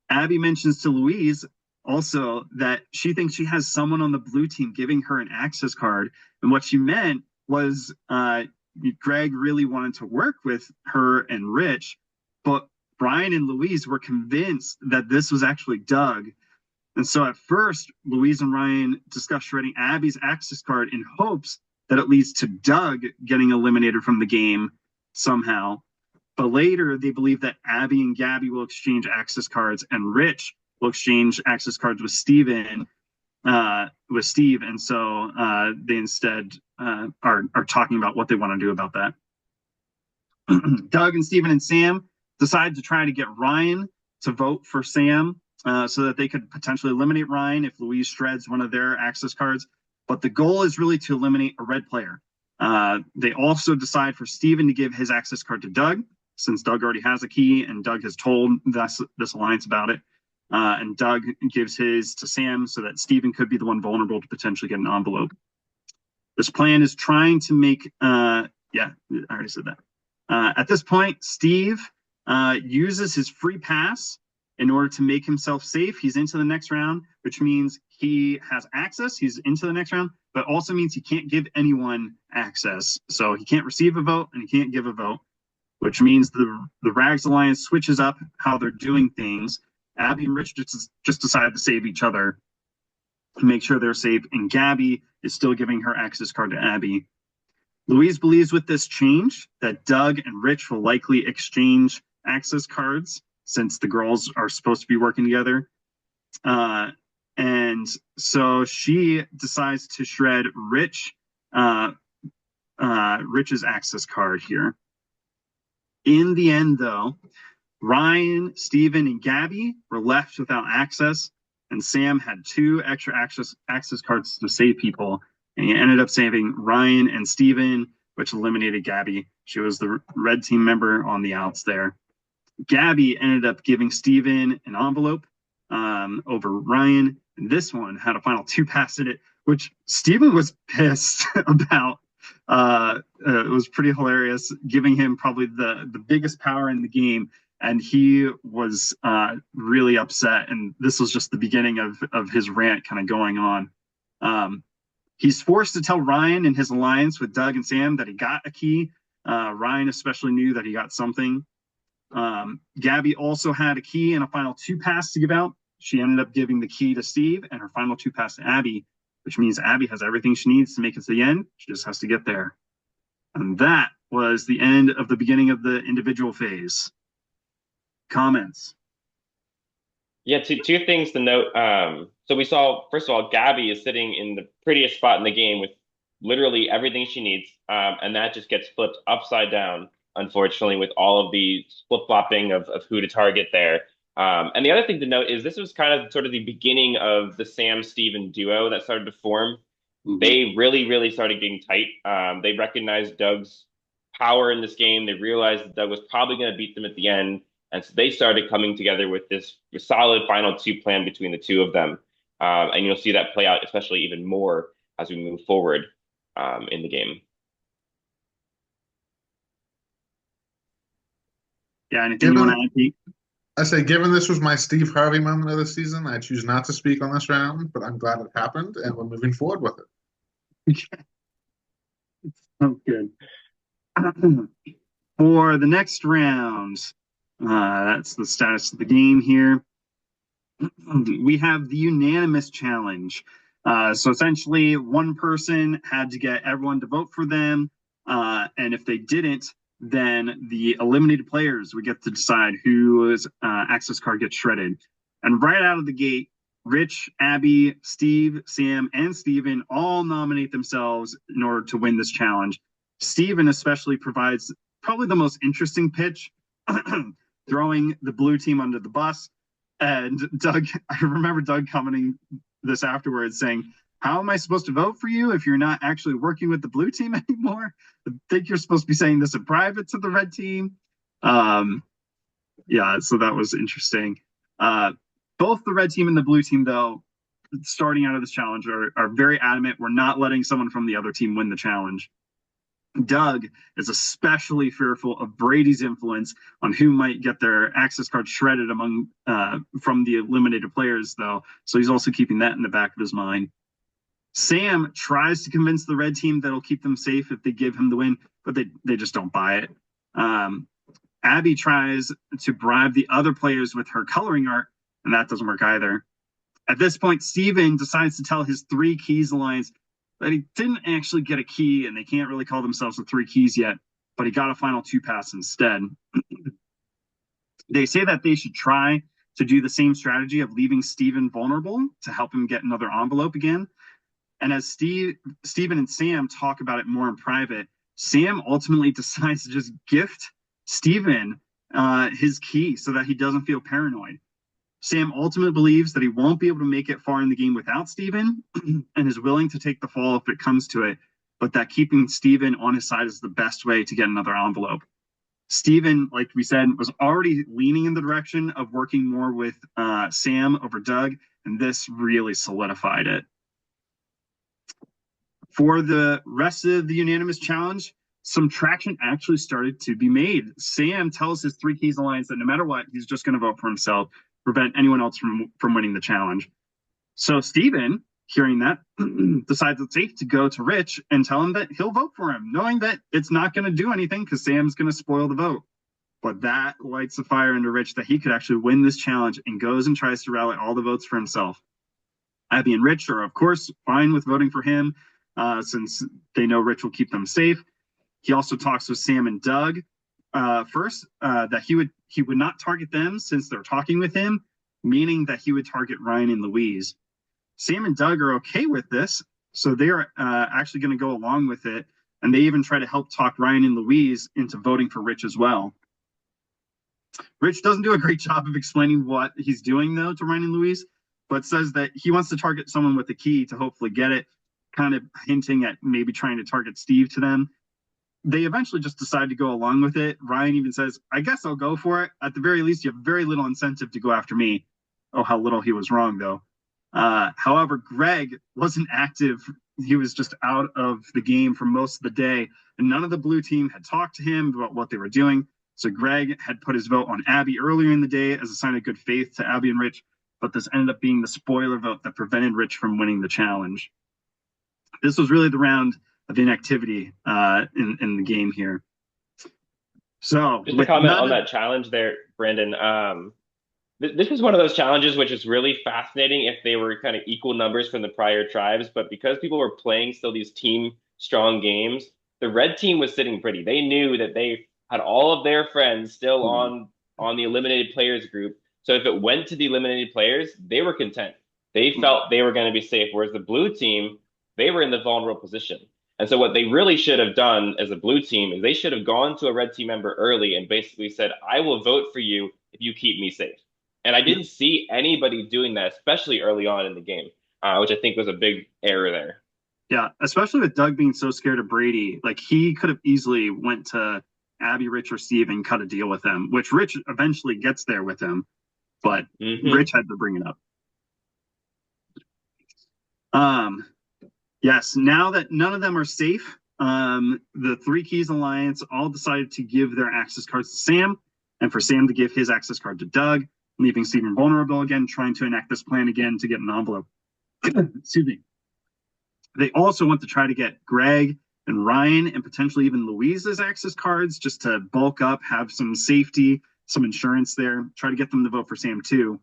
S1: Abby mentions to Louise also that she thinks she has someone on the blue team giving her an access card. And what she meant was Greg really wanted to work with her and Rich, but Brian and Louise were convinced that this was actually Doug. And so at first, Louise and Ryan discussed shredding Abby's access card in hopes that it leads to Doug getting eliminated from the game somehow. But later, they believe that Abby and Gabby will exchange access cards, and Rich will exchange access cards with Steve. And so they instead are talking about what they want to do about that. Doug and Steven and Sam decide to try to get Ryan to vote for Sam so that they could potentially eliminate Ryan if Louise shreds one of their access cards. But the goal is really to eliminate a red player. They also decide for Steven to give his access card to Doug, since Doug already has a key and Doug has told this alliance about it. And Doug gives his to Sam so that Steven could be the one vulnerable to potentially get an envelope. This plan is trying to make, I already said that. At this point, Steve uses his free pass in order to make himself safe. He's into the next round, which means he has access. He's into the next round, but also means he can't give anyone access. So he can't receive a vote and he can't give a vote, which means the Rags Alliance switches up how they're doing things. Abby and Rich just decide to save each other to make sure they're safe, and Gabby is still giving her access card to Abby. Louise believes with this change that Doug and Rich will likely exchange access cards since the girls are supposed to be working together. And so she decides to shred Rich's access card here. In the end, though, Ryan, Steven, and Gabby were left without access, and Sam had 2 extra access cards to save people, and he ended up saving Ryan and Steven, which eliminated Gabby. She was the red team member on the outs there. Gabby ended up giving Steven an envelope over Ryan, and this one had a final 2 pass in it, which Steven was pissed about. It was pretty hilarious, giving him probably the biggest power in the game and he was really upset. And this was just the beginning of his rant kind of going on. He's forced to tell Ryan and his alliance with Doug and Sam that he got a key. Ryan especially knew that he got something. Gabby also had a key and a final 2-pass to give out. She ended up giving the key to Steve and her final 2-pass to Abby, which means Abby has everything she needs to make it to the end. She just has to get there. And that was the end of the beginning of the individual phase. Comments?
S2: Yeah, two things to note. So we saw, first of all, Gabby is sitting in the prettiest spot in the game with literally everything she needs, and that just gets flipped upside down, unfortunately, with all of the flip-flopping of who to target there. And the other thing to note is this was kind of sort of the beginning of the Sam-Steven duo that started to form. Mm-hmm. They really, really started getting tight. They recognized Doug's power in this game. They realized that Doug was probably going to beat them at the end. And so they started coming together with this solid final 2 plan between the two of them. And you'll see that play out, especially even more as we move forward in the game.
S1: Yeah, anything you want to add, Pete?
S3: I say, given this was my Steve Harvey moment of the season, I choose not to speak on this round, but I'm glad it happened, and we're moving forward with it.
S1: Oh, good. For the next round, that's the status of the game here. We have the unanimous challenge. So essentially, one person had to get everyone to vote for them, and if they didn't, then the eliminated players would get to decide whose access card gets shredded. And right out of the gate, Rich, Abby, Steve, Sam, and Steven all nominate themselves in order to win this challenge. Steven especially provides probably the most interesting pitch, throwing the blue team under the bus. And Doug, I remember Doug commenting this afterwards saying, "How am I supposed to vote for you if you're not actually working with the blue team anymore? I think you're supposed to be saying this in private to the red team." Yeah, so that was interesting. Both the red team and the blue team, though, starting out of this challenge are very adamant. We're not letting someone from the other team win the challenge. Doug is especially fearful of Brady's influence on who might get their access card shredded among from the eliminated players, though. So he's also keeping that in the back of his mind. Sam tries to convince the red team that it'll keep them safe if they give him the win, but they just don't buy it. Abby tries to bribe the other players with her coloring art, and that doesn't work either. At this point, Steven decides to tell his 3 Keys Alliance that he didn't actually get a key, and they can't really call themselves the 3 Keys yet, but he got a final 2-pass instead. They say that they should try to do the same strategy of leaving Steven vulnerable to help him get another envelope again. And as Steven and Sam talk about it more in private, Sam ultimately decides to just gift Steven his key so that he doesn't feel paranoid. Sam ultimately believes that he won't be able to make it far in the game without Steven and is willing to take the fall if it comes to it, but that keeping Steven on his side is the best way to get another envelope. Steven, like we said, was already leaning in the direction of working more with Sam over Doug, and this really solidified it. For the rest of the unanimous challenge, some traction actually started to be made. Sam tells his 3 Keys Alliance that no matter what, he's just going to vote for himself, prevent anyone else from winning the challenge. So Steven, hearing that, decides it's safe to go to Rich and tell him that he'll vote for him, knowing that it's not going to do anything because Sam's going to spoil the vote. But that lights a fire under Rich that he could actually win this challenge and goes and tries to rally all the votes for himself. Abby and Rich are, of course, fine with voting for him since they know Rich will keep them safe. He also talks with Sam and Doug first that he would not target them since they're talking with him, meaning that he would target Ryan and Louise. Sam and Doug are okay with this, so they're actually going to go along with it, and they even try to help talk Ryan and Louise into voting for Rich as well. Rich doesn't do a great job of explaining what he's doing, though, to Ryan and Louise, but says that he wants to target someone with the key to hopefully get it, kind of hinting at maybe trying to target Steve to them. They eventually just decide to go along with it. Ryan even says, "I guess I'll go for it. At the very least, you have very little incentive to go after me." Oh, how little he was wrong, though. However, Greg wasn't active. He was just out of the game for most of the day, and none of the blue team had talked to him about what they were doing. So Greg had put his vote on Abby earlier in the day as a sign of good faith to Abby and Rich, but this ended up being the spoiler vote that prevented Rich from winning the challenge. This was really the round of inactivity in the game here. So
S2: just a comment on that challenge there, Brandon. This is one of those challenges which is really fascinating if they were kind of equal numbers from the prior tribes, but because people were playing still these team strong games, the red team was sitting pretty. They knew that they had all of their friends still on the eliminated players group. So if it went to the eliminated players, they were content. They felt they were going to be safe. Whereas the blue team, they were in the vulnerable position. And so what they really should have done as a blue team is they should have gone to a red team member early and basically said, I will vote for you if you keep me safe. And I didn't see anybody doing that, especially early on in the game, which I think was a big error there.
S1: Yeah, especially with Doug being so scared of Brady. Like, he could have easily went to Abby, Rich, or Steve and cut a deal with him, which Rich eventually gets there with him. But Rich had to bring it up. Yes, now that none of them are safe, the Three Keys Alliance all decided to give their access cards to Sam, and for Sam to give his access card to Doug, leaving Steven vulnerable again, trying to enact this plan again to get an envelope. Excuse me. They also want to try to get Greg and Ryan and potentially even Louise's access cards just to bulk up, have some safety, some insurance there, try to get them to vote for Sam too.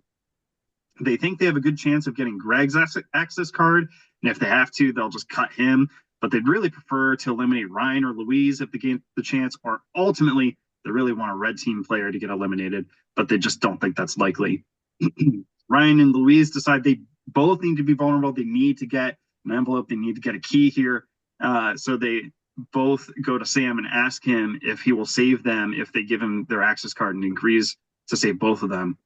S1: They think they have a good chance of getting Greg's access card, and if they have to, they'll just cut him, but they'd really prefer to eliminate Ryan or Louise if they get the chance, or ultimately, they really want a red team player to get eliminated, but they just don't think that's likely. Ryan and Louise decide they both need to be vulnerable. They need to get an envelope. They need to get a key here. So they both go to Sam and ask him if he will save them if they give him their access card, and he agrees to save both of them.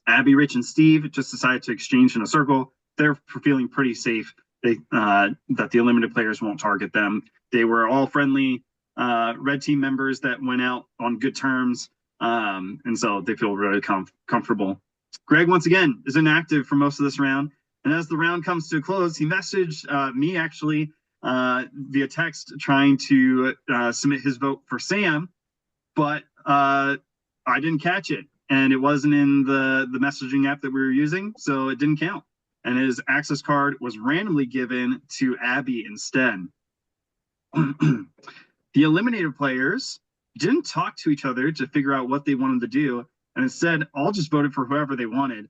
S1: Abby, Rich, and Steve just decide to exchange in a circle. They're feeling pretty safe that the eliminated players won't target them. They were all friendly red team members that went out on good terms, and so they feel really comfortable. Greg, once again, is inactive for most of this round, and as the round comes to a close, he messaged me actually via text trying to submit his vote for Sam, but I didn't catch it, and it wasn't in the messaging app that we were using, so it didn't count. And his access card was randomly given to Abby instead. The eliminated players didn't talk to each other to figure out what they wanted to do, and instead all just voted for whoever they wanted.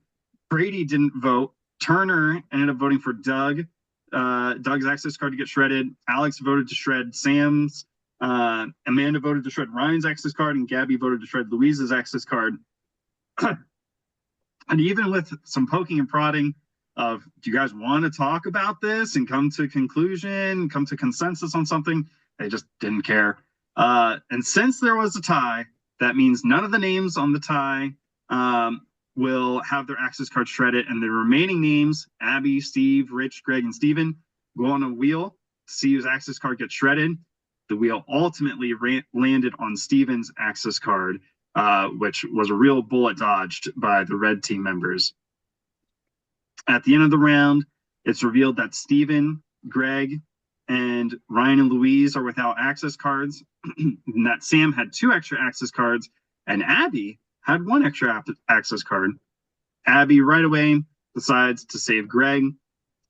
S1: Brady didn't vote. Turner ended up voting for Doug. Doug's access card to get shredded. Alex voted to shred Sam's. Amanda voted to shred Ryan's access card, and Gabby voted to shred Louise's access card. And even with some poking and prodding of, do you guys want to talk about this and come to a conclusion, come to consensus on something, they just didn't care. And since there was a tie, that means none of the names on the tie will have their access card shredded, and the remaining names, Abby, Steve, Rich, Greg, and Steven, go on a wheel to see whose access card gets shredded. The wheel ultimately landed on Steven's access card, which was a real bullet dodged by the red team members. At the end of the round, it's revealed that Steven, Greg, and Ryan and Louise are without access cards, and that Sam had 2 extra access cards, and Abby had 1 extra access card. Abby right away decides to save Greg,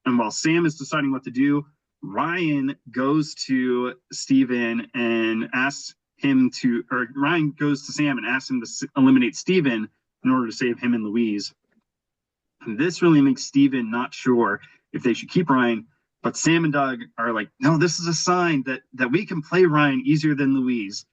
S1: and while Sam is deciding what to do, Ryan goes to Steven and asks him to, or Ryan goes to Sam and asks him to eliminate Steven in order to save him and Louise. And this really makes Steven not sure if they should keep Ryan, but Sam and Doug are like, no, this is a sign that we can play Ryan easier than Louise.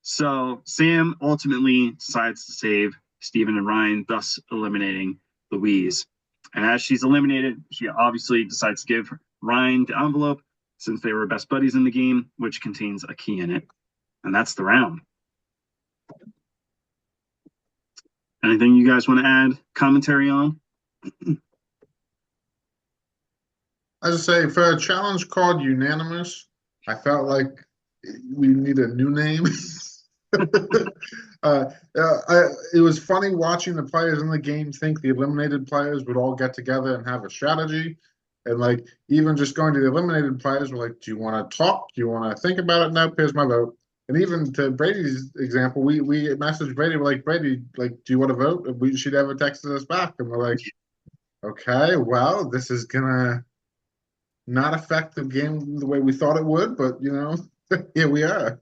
S1: So Sam ultimately decides to save Steven and Ryan, thus eliminating Louise. And as she's eliminated, she obviously decides to give Ryan the envelope since they were best buddies in the game, which contains a key in it. And that's the round. Anything you guys want to add commentary on?
S3: As I say, for a challenge called Unanimous, I felt like we need a new name. It was funny watching the players in the game think the eliminated players would all get together and have a strategy. And like, even just going to the eliminated players, were like, do you want to talk? Do you want to think about it? No, here's my vote. And even to Brady's example, we messaged Brady, we're like, Brady, like, do you want to vote? She never texted us back. And we're like, okay, well, this is gonna not affect the game the way we thought it would, but here we are.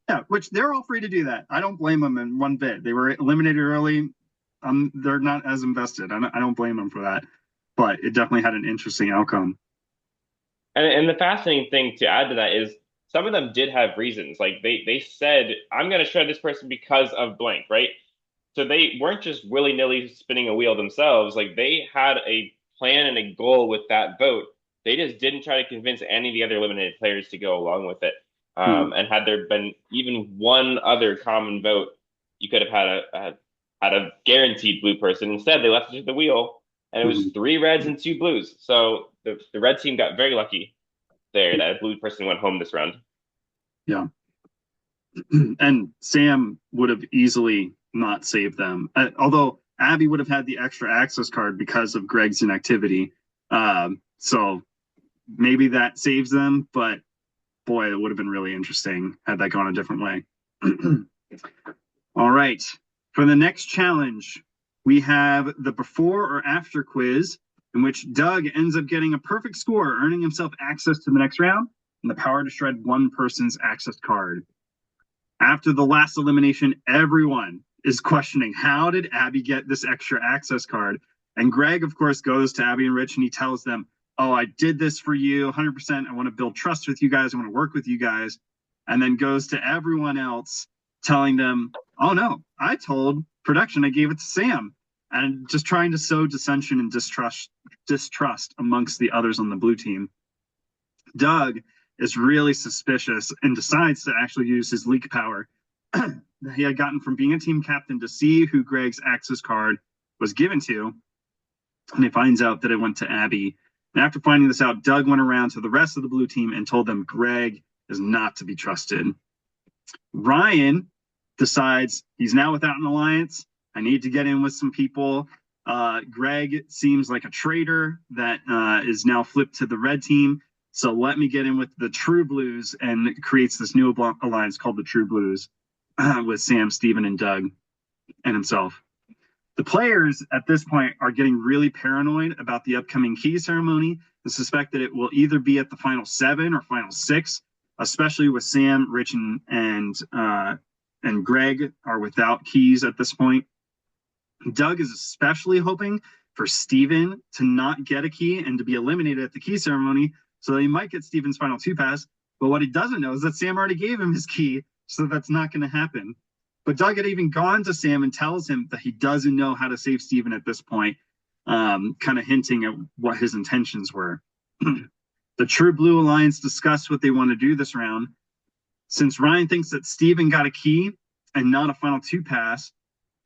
S1: Yeah, which they're all free to do that. I don't blame them in one bit. They were eliminated early. They're not as invested. I don't blame them for that, but it definitely had an interesting outcome.
S2: And the fascinating thing to add to that is some of them did have reasons. Like they said, I'm going to shred this person because of blank, right? So they weren't just willy-nilly spinning a wheel themselves. Like they had a plan and a goal with that vote. They just didn't try to convince any of the other eliminated players to go along with it. And had there been even one other common vote, you could have had a guaranteed blue person. Instead, they left it to the wheel, and it was 3 reds and 2 blues. So the red team got very lucky there that a blue person went home this round.
S1: Yeah. And Sam would have easily not saved them. Although Abby would have had the extra access card because of Greg's inactivity. So maybe that saves them, but boy, it would have been really interesting had that gone a different way. All right. For the next challenge, we have the before or after quiz, in which Doug ends up getting a perfect score, earning himself access to the next round and the power to shred one person's access card. After the last elimination, everyone is questioning, how did Abby get this extra access card? And Greg, of course, goes to Abby and Rich and he tells them, oh, I did this for you 100%. I want to build trust with you guys. I want to work with you guys. And then goes to everyone else telling them, oh, no, I told production I gave it to Sam. And just trying to sow dissension and distrust amongst the others on the blue team. Doug is really suspicious and decides to actually use his leak power that he had gotten from being a team captain to see who Greg's access card was given to. And he finds out that it went to Abby. And after finding this out, Doug went around to the rest of the blue team and told them Greg is not to be trusted. Ryan decides he's now without an alliance. I need to get in with some people. Greg seems like a traitor that is now flipped to the red team. So let me get in with the True Blues and creates this new alliance called the True Blues with Sam, Steven, and Doug and himself. The players at this point are getting really paranoid about the upcoming key ceremony and suspect that it will either be at the final 7 or final 6, especially with Sam, Rich, and Greg are without keys at this point. Doug is especially hoping for Steven to not get a key and to be eliminated at the key ceremony, so he might get Steven's final 2 pass. But what he doesn't know is that Sam already gave him his key, so that's not going to happen. But Doug had even gone to Sam and tells him that he doesn't know how to save Steven at this point, kind of hinting at what his intentions were. The True Blue Alliance discussed what they want to do this round. Since Ryan thinks that Steven got a key and not a final 2 pass,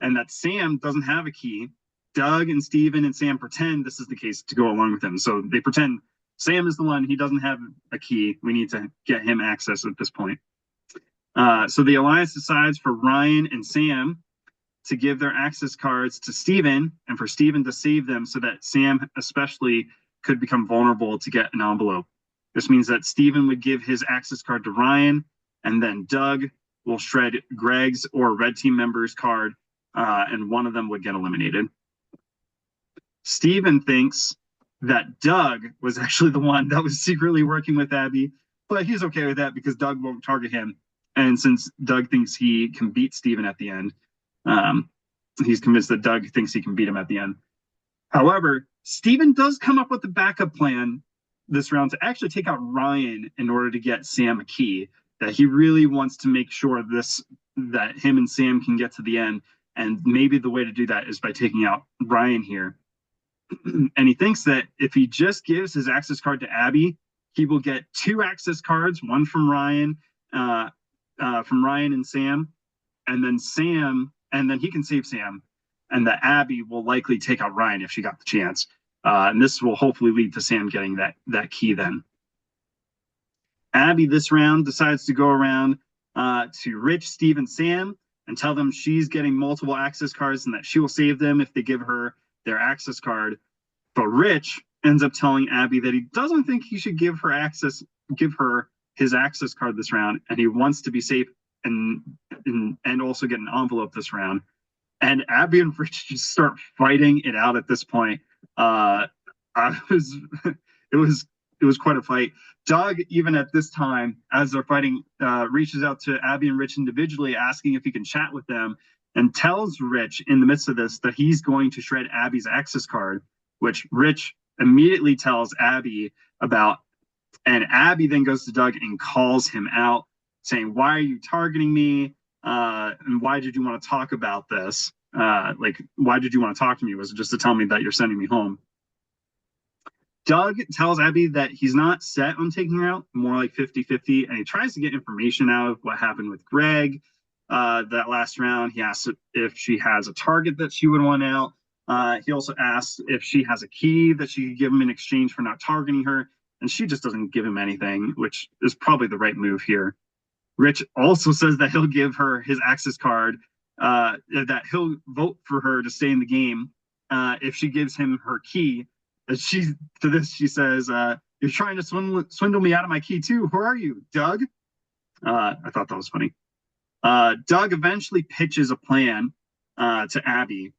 S1: and that Sam doesn't have a key, Doug and Steven and Sam pretend this is the case to go along with him. So they pretend Sam is the one, he doesn't have a key. We need to get him access at this point. So the Alliance decides for Ryan and Sam to give their access cards to Steven and for Steven to save them so that Sam especially could become vulnerable to get an envelope. This means that Steven would give his access card to Ryan, and then Doug will shred Greg's or red team member's card, and one of them would get eliminated. Steven thinks that Doug was actually the one that was secretly working with Abby, but he's okay with that because Doug won't target him. And since Doug thinks he can beat Steven at the end, he's convinced that Doug thinks he can beat him at the end. However, Steven does come up with a backup plan this round to actually take out Ryan in order to get Sam a key, that he really wants to make sure that him and Sam can get to the end. And maybe the way to do that is by taking out Ryan here. And he thinks that if he just gives his access card to Abby, he will get 2 access cards, one from Ryan and Sam, and then he can save Sam, and that Abby will likely take out Ryan if she got the chance. And this will hopefully lead to Sam getting that key then. Abby this round decides to go around to Rich, Steve, and Sam and tell them she's getting multiple access cards and that she will save them if they give her their access card. But Rich ends up telling Abby that he doesn't think he should give her his access card this round, and he wants to be safe and also get an envelope this round. And Abby and Rich just start fighting it out at this point. I was it was quite a fight. Doug, even at this time, as they're fighting, reaches out to Abby and Rich individually, asking if he can chat with them, and tells Rich in the midst of this that he's going to shred Abby's access card, which Rich immediately tells Abby about. And Abby then goes to Doug and calls him out, saying, "Why are you targeting me? And why did you want to talk about this? Why did you want to talk to me? Was it just to tell me that you're sending me home?" Doug tells Abby that he's not set on taking her out, more like 50-50, and he tries to get information out of what happened with Greg that last round. He asks if she has a target that she would want out. He also asks if she has a key that she could give him in exchange for not targeting her, and she just doesn't give him anything, which is probably the right move here. Rich also says that he'll give her his access card, that he'll vote for her to stay in the game if she gives him her key. She says, "You're trying to swindle me out of my key too. Who are you, Doug?" I thought that was funny. Doug eventually pitches a plan to Abby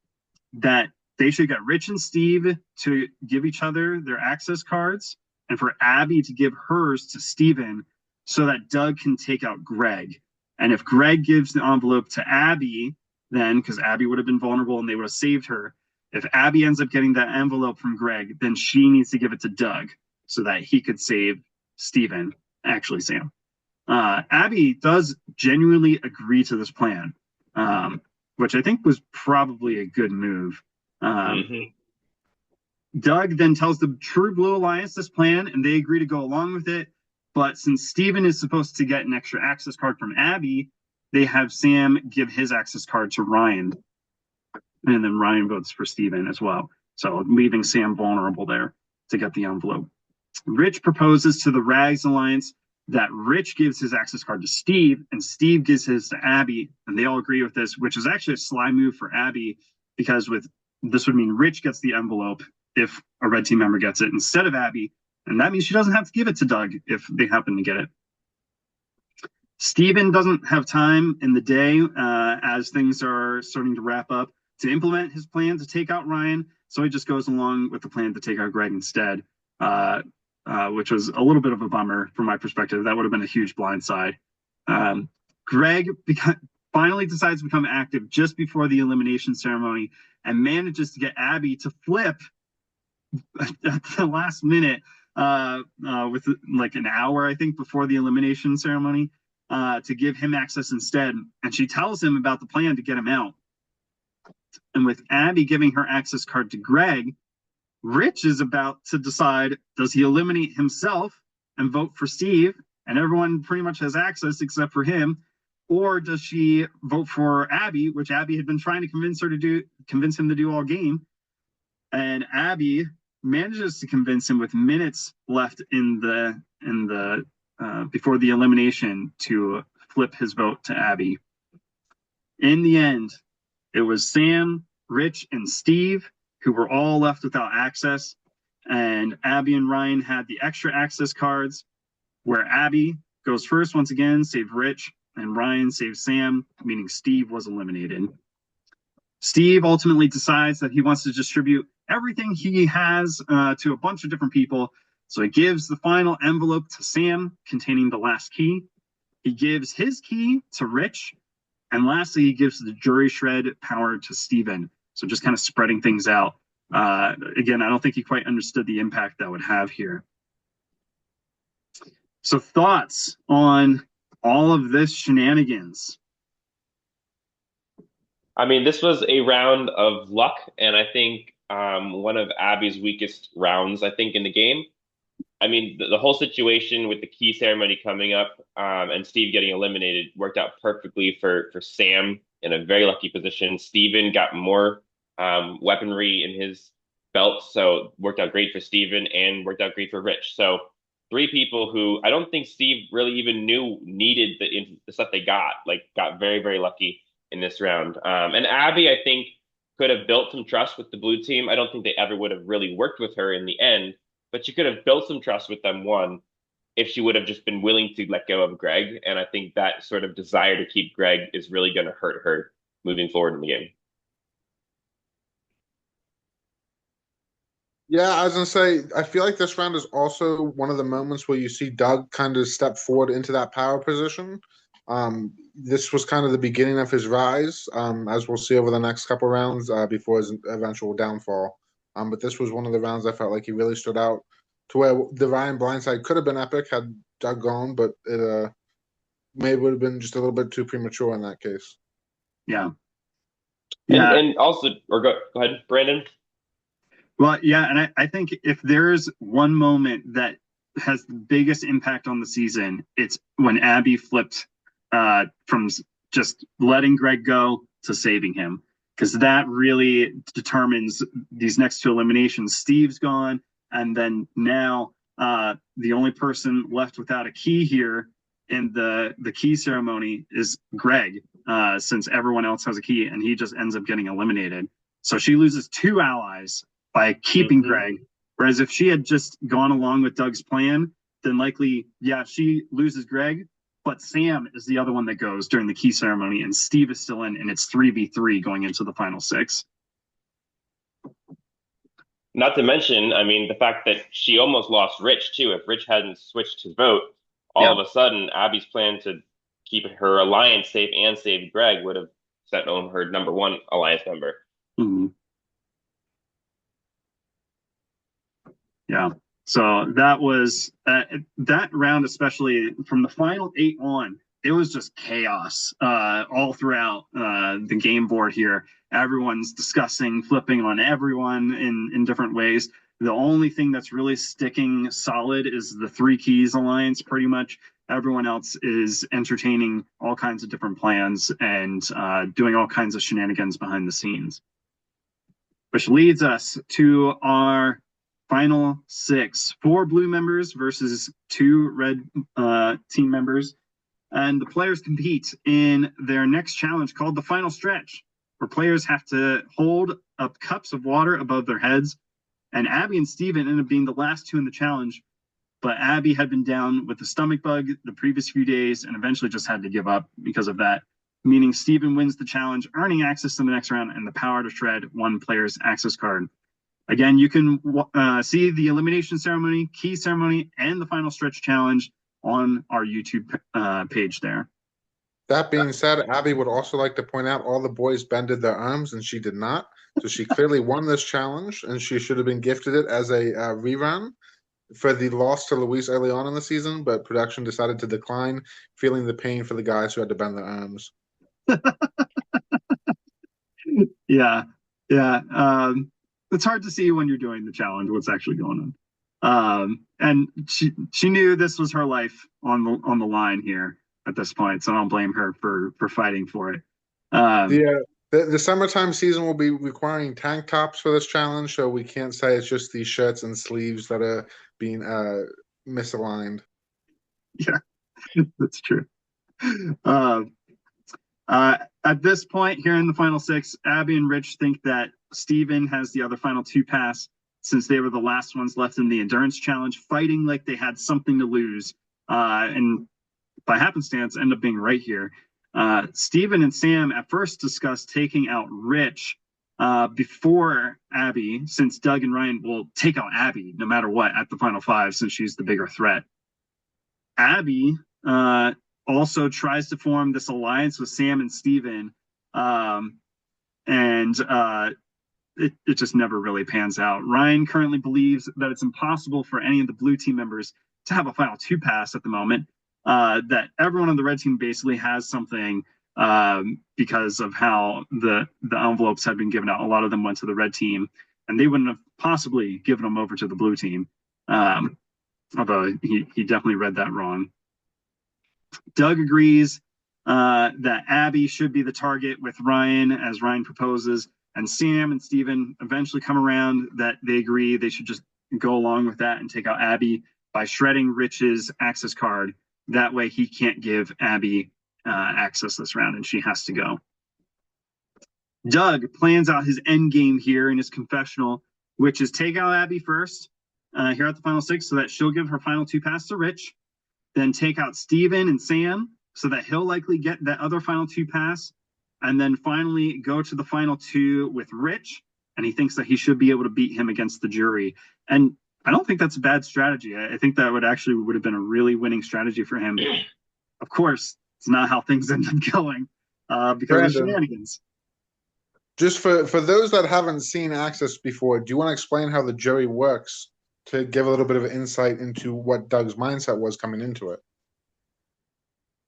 S1: that they should get Rich and Steve to give each other their access cards, and for Abby to give hers to Steven so that Doug can take out Greg. And if Greg gives the envelope to Abby, then, because Abby would have been vulnerable and they would have saved her, if Abby ends up getting that envelope from Greg, then she needs to give it to Doug so that he could save Steven, actually Sam. Abby does genuinely agree to this plan, which I think was probably a good move. Doug then tells the True Blue Alliance this plan, and they agree to go along with it. But since Steven is supposed to get an extra access card from Abby, they have Sam give his access card to Ryan. And then Ryan votes for Steven as well. So leaving Sam vulnerable there to get the envelope. Rich proposes to the Rags Alliance that Rich gives his access card to Steve, and Steve gives his to Abby, and they all agree with this, which is actually a sly move for Abby, because this would mean Rich gets the envelope if a red team member gets it instead of Abby, and that means she doesn't have to give it to Doug if they happen to get it. Steven doesn't have time in the day as things are starting to wrap up to implement his plan to take out Ryan, so he just goes along with the plan to take out Greg instead, which was a little bit of a bummer from my perspective. That would have been a huge blindside. Greg finally decides to become active just before the elimination ceremony and manages to get Abby to flip at the last minute with like an hour, I think, before the elimination ceremony to give him access instead. And she tells him about the plan to get him out. And with Abby giving her access card to Greg, Rich is about to decide, does he eliminate himself and vote for Steve, and everyone pretty much has access except for him, or does she vote for Abby, which Abby had been trying to convince him to do all game, and Abby manages to convince him with minutes left in the before the elimination to flip his vote to Abby. In the end, it was Sam, Rich, and Steve who were all left without access, and Abby and Ryan had the extra access cards, where Abby goes first once again, save Rich, and Ryan saves Sam, meaning Steve was eliminated. Steve ultimately decides that he wants to distribute everything he has to a bunch of different people, so he gives the final envelope to Sam containing the last key. He gives his key to Rich, and lastly, he gives the jury shred power to Steven. So just kind of spreading things out. Again, I don't think he quite understood the impact that would have here. So thoughts on all of this shenanigans?
S2: I mean, this was a round of luck, and I think one of Abby's weakest rounds, I think, in the game. I mean, the whole situation with the key ceremony coming up and Steve getting eliminated worked out perfectly for Sam in a very lucky position. Steven got more weaponry in his belt, so worked out great for Steven and worked out great for Rich. So three people who I don't think Steve really even knew needed the stuff they got very, very lucky in this round. And Abby, I think, could have built some trust with the blue team. I don't think they ever would have really worked with her in the end, but she could have built some trust with them, one. if she would have just been willing to let go of Greg. And I think that sort of desire to keep Greg is really going to hurt her moving forward in the game.
S3: Yeah, I was gonna say, I feel like this round is also one of the moments where you see Doug kind of step forward into that power position. This was kind of the beginning of his rise, as we'll see over the next couple rounds before his eventual downfall. But this was one of the rounds I felt like he really stood out to where the Ryan blindside could have been epic had Doug gone, but it maybe would have been just a little bit too premature in that case.
S1: Yeah.
S2: And also, or go ahead, Brandon.
S1: Well, yeah, and I think if there's one moment that has the biggest impact on the season, it's when Abby flipped from just letting Greg go to saving him, because that really determines these next two eliminations. Steve's gone, and then now the only person left without a key here in the key ceremony is Greg, since everyone else has a key, and he just ends up getting eliminated. So she loses two allies by keeping Greg. Whereas if she had just gone along with Doug's plan, then likely, yeah, she loses Greg, but Sam is the other one that goes during the key ceremony, and Steve is still in, and it's 3v3 going into the final 6.
S2: Not to mention, I mean, the fact that she almost lost Rich, too. If Rich hadn't switched his vote, all of a sudden, Abby's plan to keep her alliance safe and save Greg would have set home her #1 alliance member.
S1: Mm-hmm. Yeah. So that was that round, especially from the final 8 on, it was just chaos all throughout the game board here. Everyone's discussing, flipping on everyone in different ways. The only thing that's really sticking solid is the 3 Keys alliance, pretty much. Everyone else is entertaining all kinds of different plans and doing all kinds of shenanigans behind the scenes. Which leads us to our final 6, 4 blue members versus 2 red team members. And the players compete in their next challenge called the Final Stretch, where players have to hold up cups of water above their heads. And Abby and Steven ended up being the last 2 in the challenge, but Abby had been down with a stomach bug the previous few days and eventually just had to give up because of that, meaning Steven wins the challenge, earning access to the next round and the power to shred 1 player's access card. Again, you can see the elimination ceremony, key ceremony, and the final stretch challenge on our YouTube page there.
S3: That being said, Abby would also like to point out all the boys bended their arms and she did not. So she clearly won this challenge and she should have been gifted it as a rerun for the loss to Luis early on in the season, but production decided to decline, feeling the pain for the guys who had to bend their arms.
S1: Yeah. It's hard to see when you're doing the challenge what's actually going on. And she knew this was her life on the line here at this point, so I don't blame her for fighting for it.
S3: The summertime season will be requiring tank tops for this challenge, so we can't say it's just these shirts and sleeves that are being misaligned.
S1: Yeah, that's true. At this point here in the final 6, Abby and Rich think that Steven has the other final 2 pass since they were the last ones left in the endurance challenge, fighting like they had something to lose. And by happenstance, end up being right here. Steven and Sam at first discussed taking out Rich before Abby, since Doug and Ryan will take out Abby no matter what at the final 5, since she's the bigger threat. Abby also tries to form this alliance with Sam and Steven, and it just never really pans out. Ryan currently believes that it's impossible for any of the blue team members to have a final 2 pass at the moment, that everyone on the red team basically has something because of how the envelopes had been given out. A lot of them went to the red team, and they wouldn't have possibly given them over to the blue team, although he definitely read that wrong. Doug agrees that Abby should be the target with Ryan, as Ryan proposes, and Sam and Steven eventually come around that they agree they should just go along with that and take out Abby by shredding Rich's access card. That way he can't give Abby access this round and she has to go. Doug plans out his end game here in his confessional, which is take out Abby first here at the final 6 so that she'll give her final 2 pass to Rich. then take out Steven and Sam so that he'll likely get that other final two pass, and then finally go to the final two with Rich, and he thinks that he should be able to beat him against the jury. And I don't think that's a bad strategy. I think that would have been a really winning strategy for him. Of course, it's not how things end up going because of shenanigans.
S3: Just for those that haven't seen Access before, do you want to explain how the jury works to give a little bit of insight into what Doug's mindset was coming into it?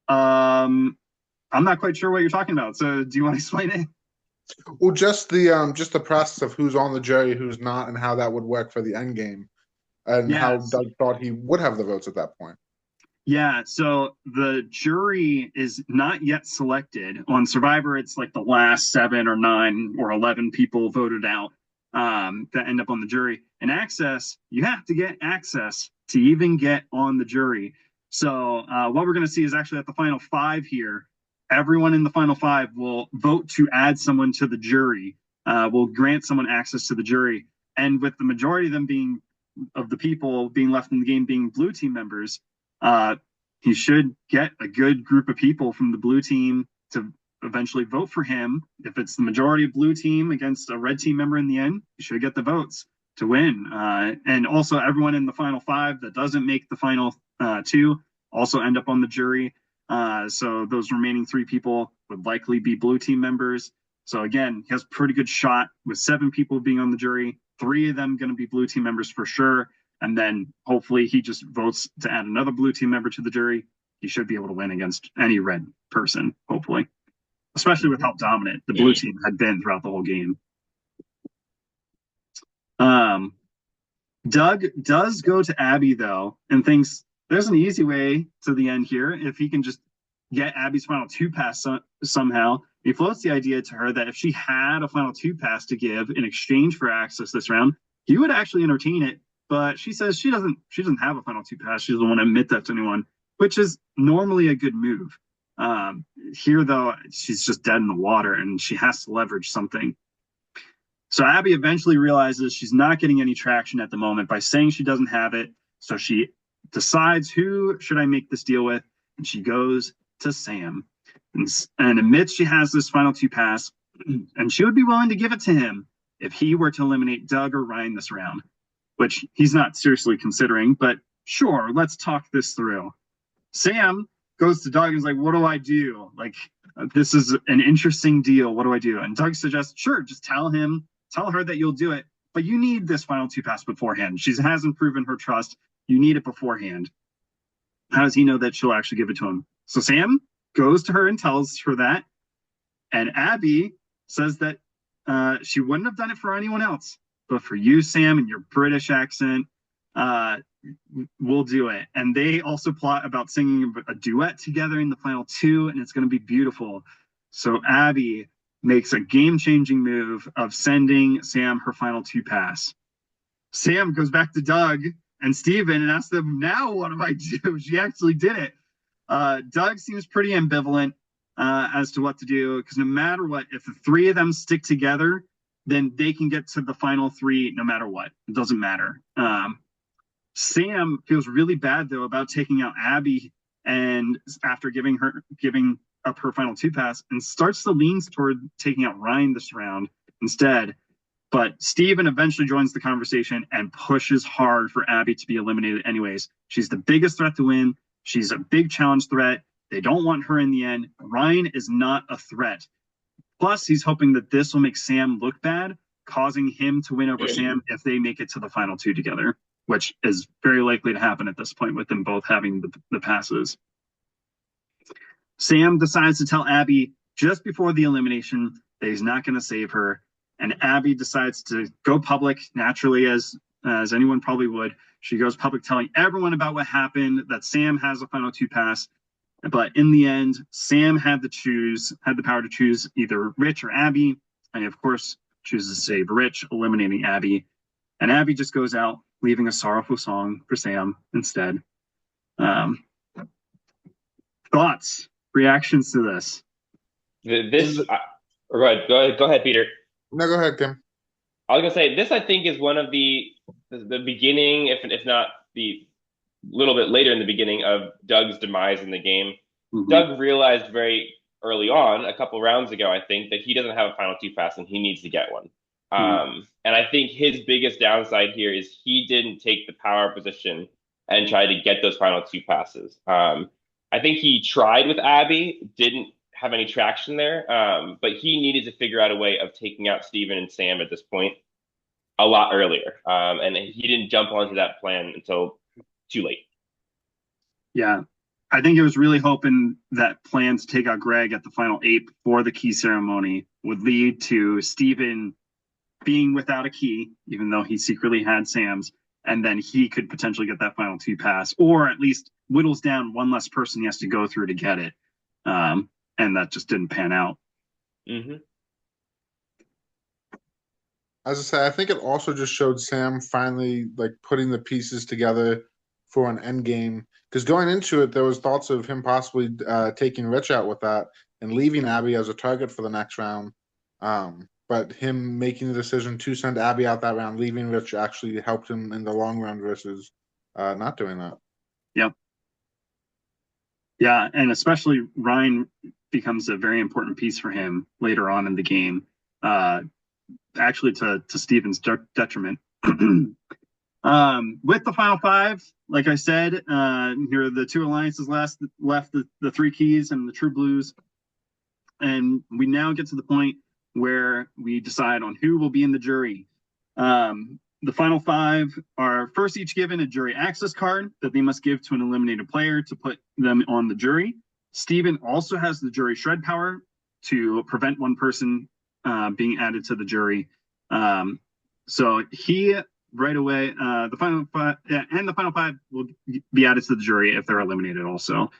S1: I'm not quite sure what you're talking about. So do you want to explain it?
S3: Well, just the process of who's on the jury, who's not, and how that would work for the end game, and how Doug thought he would have the votes at that point.
S1: Yeah, so the jury is not yet selected. On Survivor, it's like the last 7 or 9 or 11 people voted out that end up on the jury. In Access, you have to get access to even get on the jury. So what we're going to see is actually at the final 5 here, everyone in the final 5 will vote to add someone to the jury, will grant someone access to the jury. And with the majority of them of the people being left in the game being blue team members, he should get a good group of people from the blue team to eventually vote for him. If it's the majority of blue team against a red team member in the end, he should get the votes to win. And also everyone in the final 5 that doesn't make the final 2 also end up on the jury. So those remaining 3 people would likely be blue team members. So again, he has a pretty good shot with 7 people being on the jury, 3 of them going to be blue team members for sure. And then hopefully he just votes to add another blue team member to the jury. He should be able to win against any red person, hopefully, especially with how dominant the blue team had been throughout the whole game. Doug does go to Abby, though, and thinks there's an easy way to the end here. If he can just get Abby's final 2 pass somehow. He floats the idea to her that if she had a final 2 pass to give in exchange for access this round, he would actually entertain it. But she says she doesn't have a final 2 pass. She doesn't want to admit that to anyone, which is normally a good move. Here, though, she's just dead in the water and she has to leverage something. So Abby eventually realizes she's not getting any traction at the moment by saying she doesn't have it. So she decides, who should I make this deal with? And she goes to Sam and admits she has this final 2 pass and she would be willing to give it to him if he were to eliminate Doug or Ryan this round, which he's not seriously considering, but sure, let's talk this through. Sam goes to Doug and is like, what do I do? Like, this is an interesting deal. What do I do? And Doug suggests, sure, just tell her that you'll do it, but you need this final 2 pass beforehand. She hasn't proven her trust. You need it beforehand. How does he know that she'll actually give it to him? So Sam goes to her and tells her that. And Abby says that she wouldn't have done it for anyone else. But for you, Sam, and your British accent, we'll do it. And they also plot about singing a duet together in the final 2, and it's going to be beautiful. So Abby makes a game-changing move of sending Sam her final 2 pass. Sam goes back to Doug and Steven and asks them, now what do I do? She actually did it. Doug seems pretty ambivalent as to what to do, because no matter what, if the 3 of them stick together, then they can get to the final 3 no matter what. It doesn't matter. Sam feels really bad, though, about taking out Abby and after giving up her final 2 pass, and starts to lean toward taking out Ryan this round instead. But Steven eventually joins the conversation and pushes hard for Abby to be eliminated anyways. She's the biggest threat to win. She's a big challenge threat. They don't want her in the end. Ryan is not a threat. Plus, he's hoping that this will make Sam look bad, causing him to win over Sam if they make it to the final 2 together, which is very likely to happen at this point with them both having the passes. Sam decides to tell Abby just before the elimination that he's not going to save her, and Abby decides to go public, naturally, as anyone probably would. She goes public telling everyone about what happened, that Sam has a final 2 pass. But in the end, Sam had the power to choose either Rich or Abby, and of course chooses to save Rich, eliminating Abby. And Abby just goes out, leaving a sorrowful song for Sam instead. Thoughts, reactions to this?
S2: Go ahead, Peter.
S3: No, go ahead, Kim.
S2: I was gonna say this. I think is one of the beginning, if not the little bit later in the beginning of Doug's demise in the game.
S1: Mhm.
S2: Doug realized very early on, a couple rounds ago, I think, that he doesn't have a final two pass and he needs to get one. And I think his biggest downside here is he didn't take the power position and try to get those final two passes. I think he tried with Abby, didn't have any traction there, but he needed to figure out a way of taking out Steven and Sam at this point a lot earlier. And he didn't jump onto that plan until too late.
S1: Yeah. I think it was really hoping that plan to take out Greg at the final 8 before the key ceremony would lead to Steven being without a key, even though he secretly had Sam's, and then he could potentially get that final 2 pass, or at least whittles down one less person he has to go through to get it. And that just didn't pan out.
S2: Mm-hmm.
S3: As I said, I think it also just showed Sam finally like putting the pieces together for an end game. Because going into it, there was thoughts of him possibly taking Rich out with that and leaving Abby as a target for the next round. But him making the decision to send Abby out that round, leaving Rich, actually helped him in the long run versus not doing that.
S1: Yep. Yeah, and especially Ryan becomes a very important piece for him later on in the game. Actually, to Steven's detriment. With the final 5, like I said, here are the 2 alliances left the 3 keys and the True Blues. And we now get to the point where we decide on who will be in the jury. The final 5 are first each given a jury access card that they must give to an eliminated player to put them on the jury. Steven also has the jury shred power to prevent one person being added to the jury. So he right away, the final 5 will be added to the jury if they're eliminated also.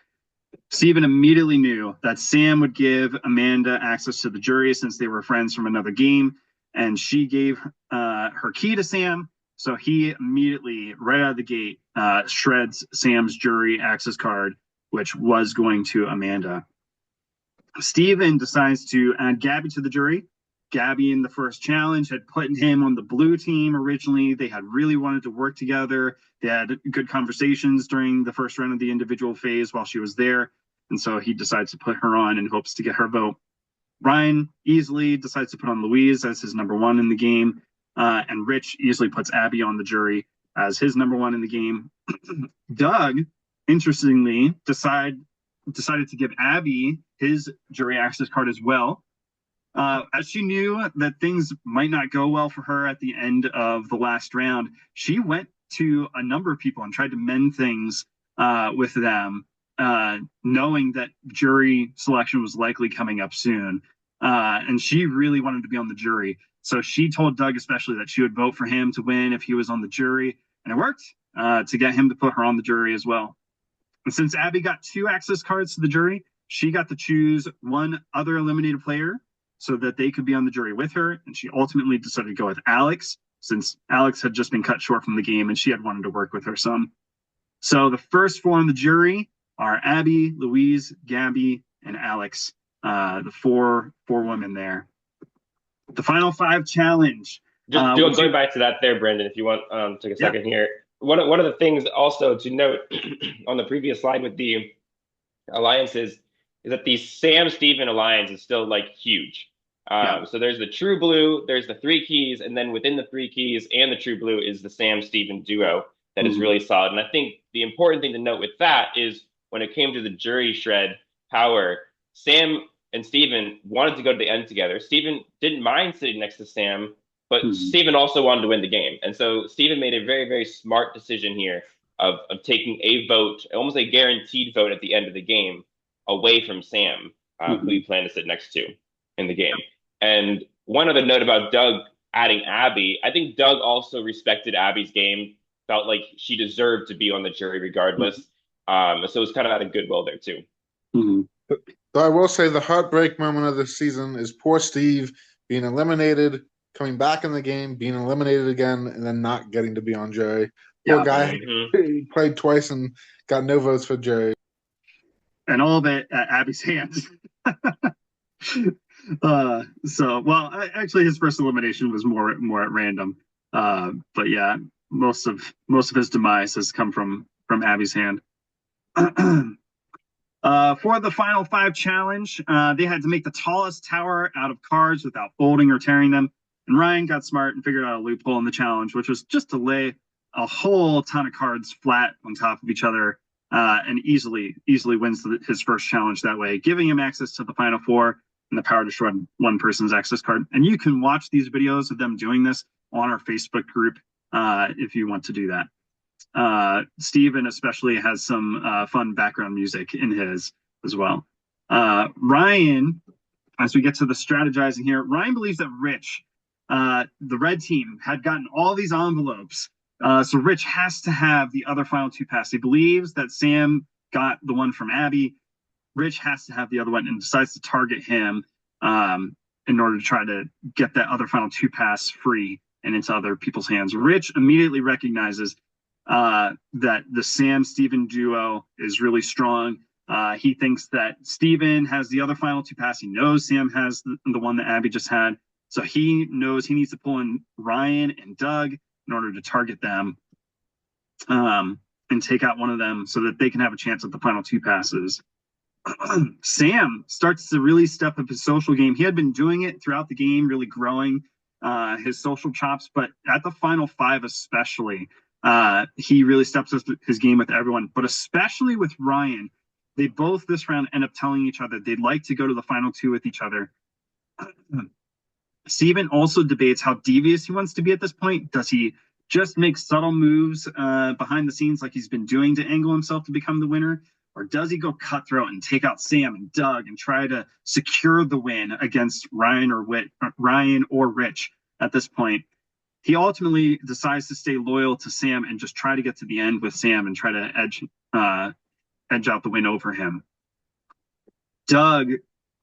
S1: Steven immediately knew that Sam would give Amanda access to the jury since they were friends from another game, and she gave her key to Sam. So he immediately, right out of the gate, shreds Sam's jury access card, which was going to Amanda. Steven decides to add Gabby to the jury. Gabby in the first challenge had put him on the blue team originally. They had really wanted to work together. They had good conversations during the first round of the individual phase while she was there. And so he decides to put her on in hopes to get her vote. Ryan easily decides to put on Louise as his number 1 in the game. And Rich easily puts Abby on the jury as his number 1 in the game. Doug, interestingly, decided to give Abby his jury access card as well. As she knew that things might not go well for her at the end of the last round, she went to a number of people and tried to mend things with them, knowing that jury selection was likely coming up soon. And she really wanted to be on the jury. So she told Doug especially that she would vote for him to win if he was on the jury. And it worked to get him to put her on the jury as well. And since Abby got 2 access cards to the jury, she got to choose one other eliminated player so that they could be on the jury with her. And she ultimately decided to go with Alex, since Alex had just been cut short from the game and she had wanted to work with her some. So the first 4 on the jury are Abby, Louise, Gabby, and Alex, the four women there. The final 5 challenge.
S2: Just going back to that there, Brendan, if you want to take a second here. One of the things also to note on the previous slide with the alliances is that the Sam Steven alliance is still like huge. So there's the True Blue, there's the 3 keys, and then within the 3 keys and the True Blue is the Sam Steven duo that is really solid. And I think the important thing to note with that is when it came to the jury shred power, Sam and Steven wanted to go to the end together. Steven didn't mind sitting next to Sam, but Steven also wanted to win the game. And so Steven made a very, very smart decision here of taking a vote, almost a guaranteed vote at the end of the game, away from Sam, who he planned to sit next to in the game. And one other note about Doug adding Abby, I think Doug also respected Abby's game, felt like she deserved to be on the jury regardless. So it was kind of out of goodwill there too.
S3: So I will say the heartbreak moment of the season is poor Steve being eliminated, coming back in the game, being eliminated again, and then not getting to be on jury. Poor guy, he played twice and got no votes for jury.
S1: And all of it at Abby's hands. Actually, his first elimination was more at random. But yeah, most of his demise has come from from Abby's hand. For the final 5 challenge, they had to make the tallest tower out of cards without folding or tearing them. And Ryan got smart and figured out a loophole in the challenge, which was just to lay a whole ton of cards flat on top of each other, and easily wins his first challenge that way, giving him access to the final 4 and the power to shred one person's access card. And you can watch these videos of them doing this on our Facebook group if you want to do that. Steven especially has some fun background music in his as well. Ryan, as we get to the strategizing here, Ryan believes that Rich, the red team, had gotten all these envelopes. So Rich has to have the other final 2 pass. He believes that Sam got the one from Abby. Rich has to have the other one and decides to target him in order to try to get that other final 2 pass free and into other people's hands. Rich immediately recognizes that the Sam-Steven duo is really strong. He thinks that Steven has the other final 2 pass. He knows Sam has the one that Abby just had. So he knows he needs to pull in Ryan and Doug in order to target them and take out one of them so that they can have a chance at the final 2 passes. Sam starts to really step up his social game. He had been doing it throughout the game, really growing his social chops, but at the final 5 especially, he really steps up his game with everyone, but especially with Ryan. They both this round end up telling each other they'd like to go to the final 2 with each other. Steven also debates how devious he wants to be at this point. Does he just make subtle moves behind the scenes like he's been doing to angle himself to become the winner? Or does he go cutthroat and take out Sam and Doug and try to secure the win against Ryan or Rich at this point? He ultimately decides to stay loyal to Sam and just try to get to the end with Sam and try to edge out the win over him. Doug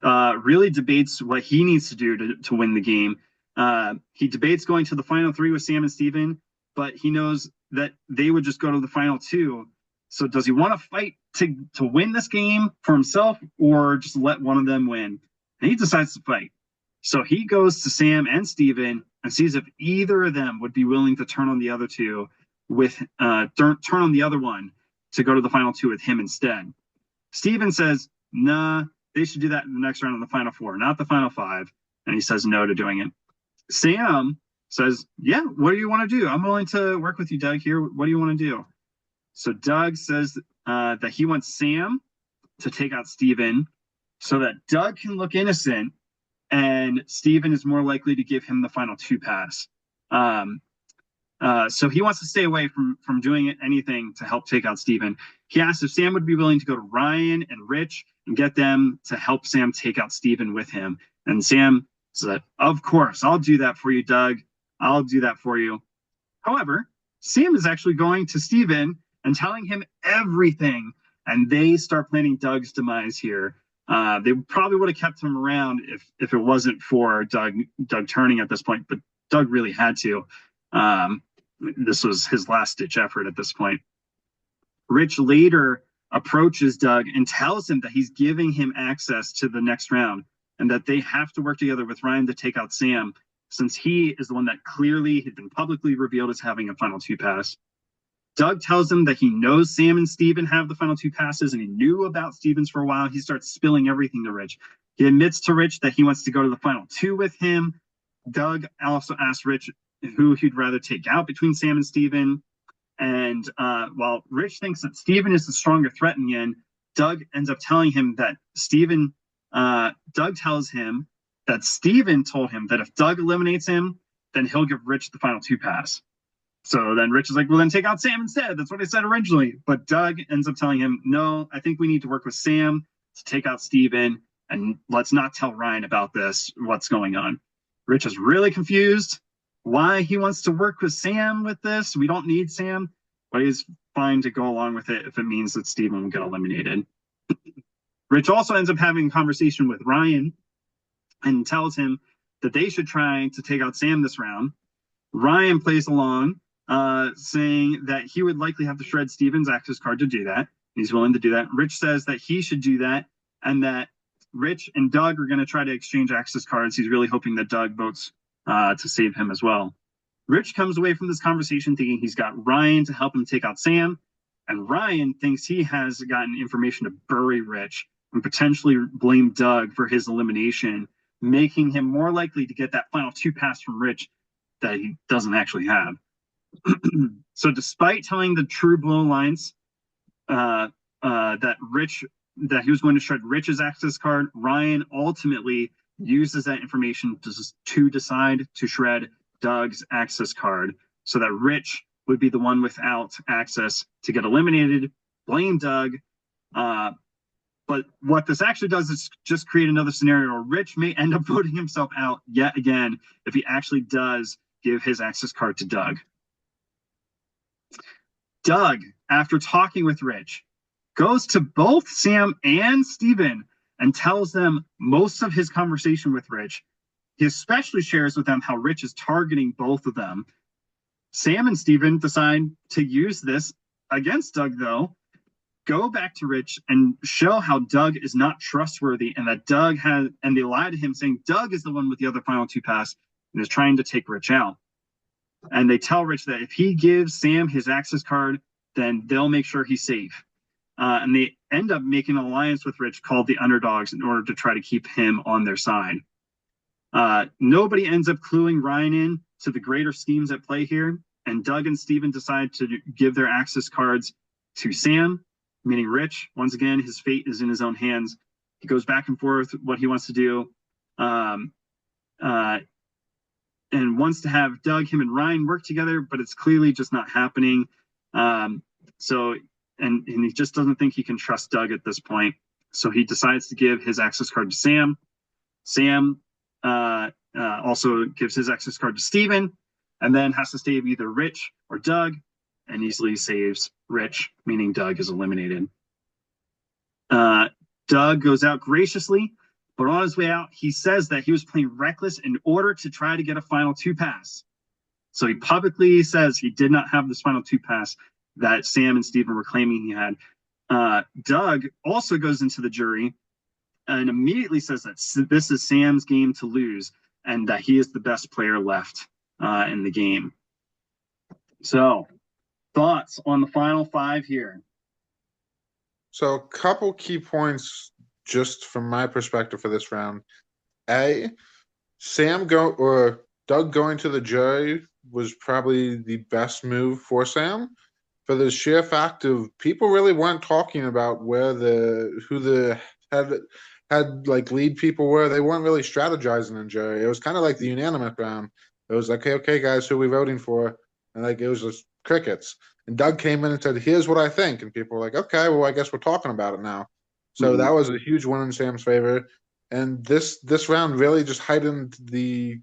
S1: really debates what he needs to do to win the game. He debates going to the final 3 with Sam and Steven, but he knows that they would just go to the final 2. So does he want to fight to win this game for himself or just let one of them win? And he decides to fight. So he goes to Sam and Steven and sees if either of them would be willing to turn on the other 2 with turn on the other one to go to the final 2 with him instead. Steven says, nah, they should do that in the next round on the final 4, not the final 5. And he says no to doing it. Sam says, yeah, what do you want to do? I'm willing to work with you, Doug, here. What do you want to do? So Doug says that he wants Sam to take out Steven so that Doug can look innocent and Steven is more likely to give him the final 2 pass. So he wants to stay away from doing anything to help take out Steven. He asks if Sam would be willing to go to Ryan and Rich and get them to help Sam take out Steven with him. And Sam said, of course, I'll do that for you, Doug. I'll do that for you. However, Sam is actually going to Steven and telling him everything. And they start planning Doug's demise here. They probably would have kept him around if it wasn't for Doug turning at this point, but Doug really had to. This was his last-ditch effort at this point. Rich later approaches Doug and tells him that he's giving him access to the next round and that they have to work together with Ryan to take out Sam, since he is the one that clearly had been publicly revealed as having a final 2 pass. Doug tells him that he knows Sam and Steven have the final 2 passes and he knew about Steven's for a while. He starts spilling everything to Rich. He admits to Rich that he wants to go to the final 2 with him. Doug also asks Rich who he'd rather take out between Sam and Steven. And while Rich thinks that Steven is the stronger threat in the end, Doug ends up telling him that Doug tells him that Steven told him that if Doug eliminates him, then he'll give Rich the final 2 pass. So then Rich is like, well, then take out Sam instead. That's what I said originally. But Doug ends up telling him, no, I think we need to work with Sam to take out Steven, and let's not tell Ryan about this, what's going on. Rich is really confused why he wants to work with Sam with this. We don't need Sam, but he's fine to go along with it if it means that Steven will get eliminated. Rich also ends up having a conversation with Ryan and tells him that they should try to take out Sam this round. Ryan plays along, saying that he would likely have to shred Steven's access card to do that. He's willing to do that. Rich says that he should do that and that Rich and Doug are going to try to exchange access cards. He's really hoping that Doug votes to save him as well. Rich comes away from this conversation thinking he's got Ryan to help him take out Sam. And Ryan thinks he has gotten information to bury Rich and potentially blame Doug for his elimination, making him more likely to get that final 2 pass from Rich that he doesn't actually have. So despite telling the true Blue Alliance that he was going to shred Rich's access card, Ryan ultimately uses that information to decide to shred Doug's access card so that Rich would be the one without access to get eliminated, blame Doug. But what this actually does is just create another scenario where Rich may end up voting himself out yet again if he actually does give his access card to Doug. Doug, after talking with Rich, goes to both Sam and Steven and tells them most of his conversation with Rich. He especially shares with them how Rich is targeting both of them. Sam and Steven decide to use this against Doug, though, go back to Rich and show how Doug is not trustworthy and that Doug has, and they lie to him saying Doug is the one with the other final 2 pass and is trying to take Rich out. And they tell Rich that if he gives Sam his access card, then they'll make sure he's safe. And they end up making an alliance with Rich called the Underdogs in order to try to keep him on their side. Nobody ends up cluing Ryan in to the greater schemes at play here, and Doug and Steven decide to give their access cards to Sam, meaning Rich. Once again, his fate is in his own hands. He goes back and forth what he wants to do, and wants to have Doug, him, and Ryan work together, but it's clearly just not happening. And he just doesn't think he can trust Doug at this point. So he decides to give his access card to Sam. Sam also gives his access card to Steven, and then has to save either Rich or Doug, and easily saves Rich, meaning Doug is eliminated. Doug goes out graciously, but on his way out, he says that he was playing reckless in order to try to get a final 2 pass. So he publicly says he did not have this final 2 pass that Sam and Steven were claiming he had. Doug also goes into the jury and immediately says that this is Sam's game to lose and that he is the best player left in the game. So, thoughts on the final 5 here?
S3: So, a couple key points just from my perspective for this round. Doug going to the jury was probably the best move for Sam, for the sheer fact of people really weren't talking about who the head like lead people were. They weren't really strategizing in jury. It was kind of like the unanimous round. It was like, hey, okay, guys, who are we voting for? And like it was just crickets. And Doug came in and said, here's what I think. And people were like, okay, well, I guess we're talking about it now. So that was a huge win in Sam's favor. And this round really just heightened the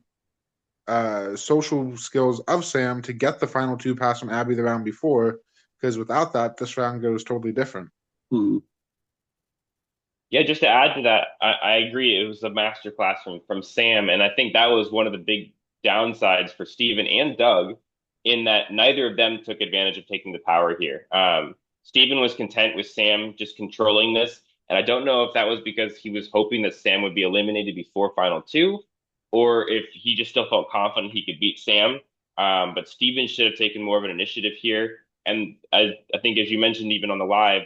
S3: social skills of Sam to get the final 2 pass from Abby the round before, because without that, this round goes totally different.
S2: Yeah, just to add to that, I agree. It was a masterclass from Sam, and I think that was one of the big downsides for Steven and Doug, in that neither of them took advantage of taking the power here. Steven was content with Sam just controlling this, and I don't know if that was because he was hoping that Sam would be eliminated before Final 2, or if he just still felt confident he could beat Sam. But Steven should have taken more of an initiative here. And I think, as you mentioned, even on the live,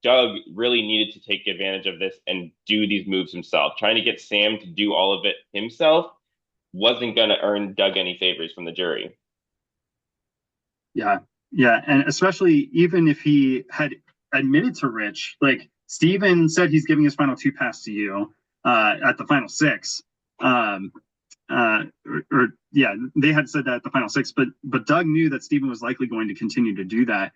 S2: Doug really needed to take advantage of this and do these moves himself. Trying to get Sam to do all of it himself wasn't going to earn Doug any favors from the jury.
S1: Yeah. And especially even if he had admitted to Rich, like Steven said he's giving his final 2 pass to you at the final 6. They had said that at the final 6, but Doug knew that Steven was likely going to continue to do that.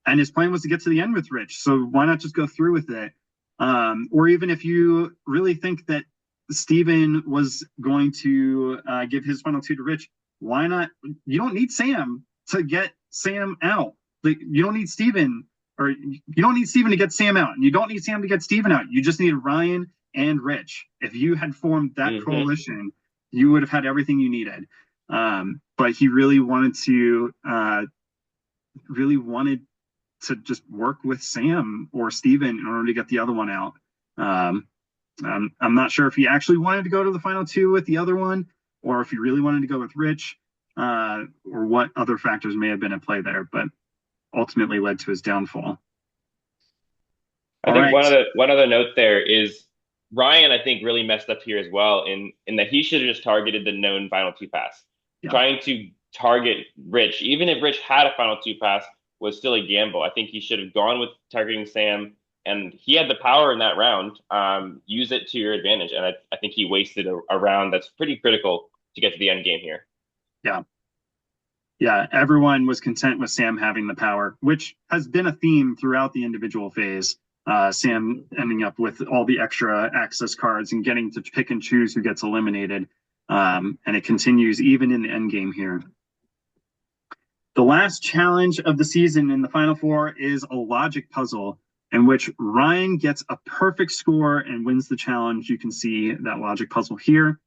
S1: And his plan was to get to the end with Rich. So why not just go through with it? Or even if you really think that Steven was going to give his final 2 to Rich, why not? You don't need Sam to get Sam out. Like, you don't need Steven, or you don't need Steven to get Sam out. And you don't need Sam to get Steven out. You just need Ryan and Rich. If you had formed that coalition, you would have had everything you needed. But he really wanted to just work with Sam or Steven in order to get the other one out. I'm not sure if he actually wanted to go to the final 2 with the other one, or if he really wanted to go with Rich, or what other factors may have been at play there. But ultimately led to his downfall.
S2: I
S1: All
S2: think
S1: right.
S2: one other note there is Ryan, I think, really messed up here as well in that he should have just targeted the known final two pass.
S1: Yeah.
S2: Trying to target Rich, even if Rich had a final two pass, was still a gamble. I think he should have gone with targeting Sam, and he had the power in that round. Use it to your advantage, and I think he wasted a round that's pretty critical to get to the end game here.
S1: Yeah. Yeah, everyone was content with Sam having the power, which has been a theme throughout the individual phase. Sam ending up with all the extra access cards and getting to pick and choose who gets eliminated. And it continues even in the end game here. The last challenge of the season in the Final Four is a logic puzzle in which Ryan gets a perfect score and wins the challenge. You can see that logic puzzle here.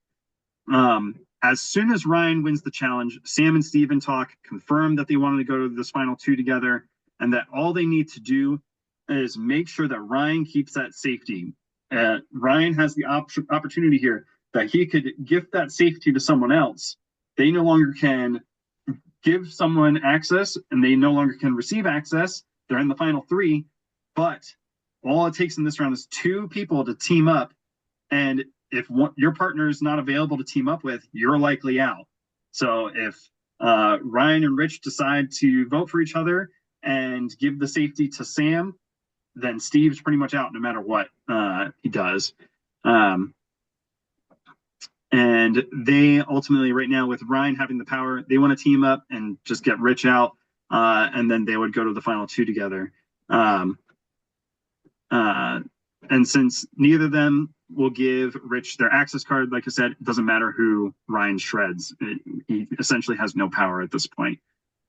S1: As soon as Ryan wins the challenge, Sam and Steven talk, confirm that they wanted to go to this final two together, and that all they need to do is make sure that Ryan keeps that safety. Ryan has the opportunity here that he could gift that safety to someone else. They no longer can give someone access, and they no longer can receive access. They're in the final three, but all it takes in this round is two people to team up, and if your partner is not available to team up with, you're likely out. So if Ryan and Rich decide to vote for each other and give the safety to Sam, then Steve's pretty much out no matter what he does. And they ultimately, right now, with Ryan having the power, they want to team up and just get Rich out, and then they would go to the final two together. And since neither of them will give Rich their access card, like I said, it doesn't matter who Ryan shreds. He essentially has no power at this point.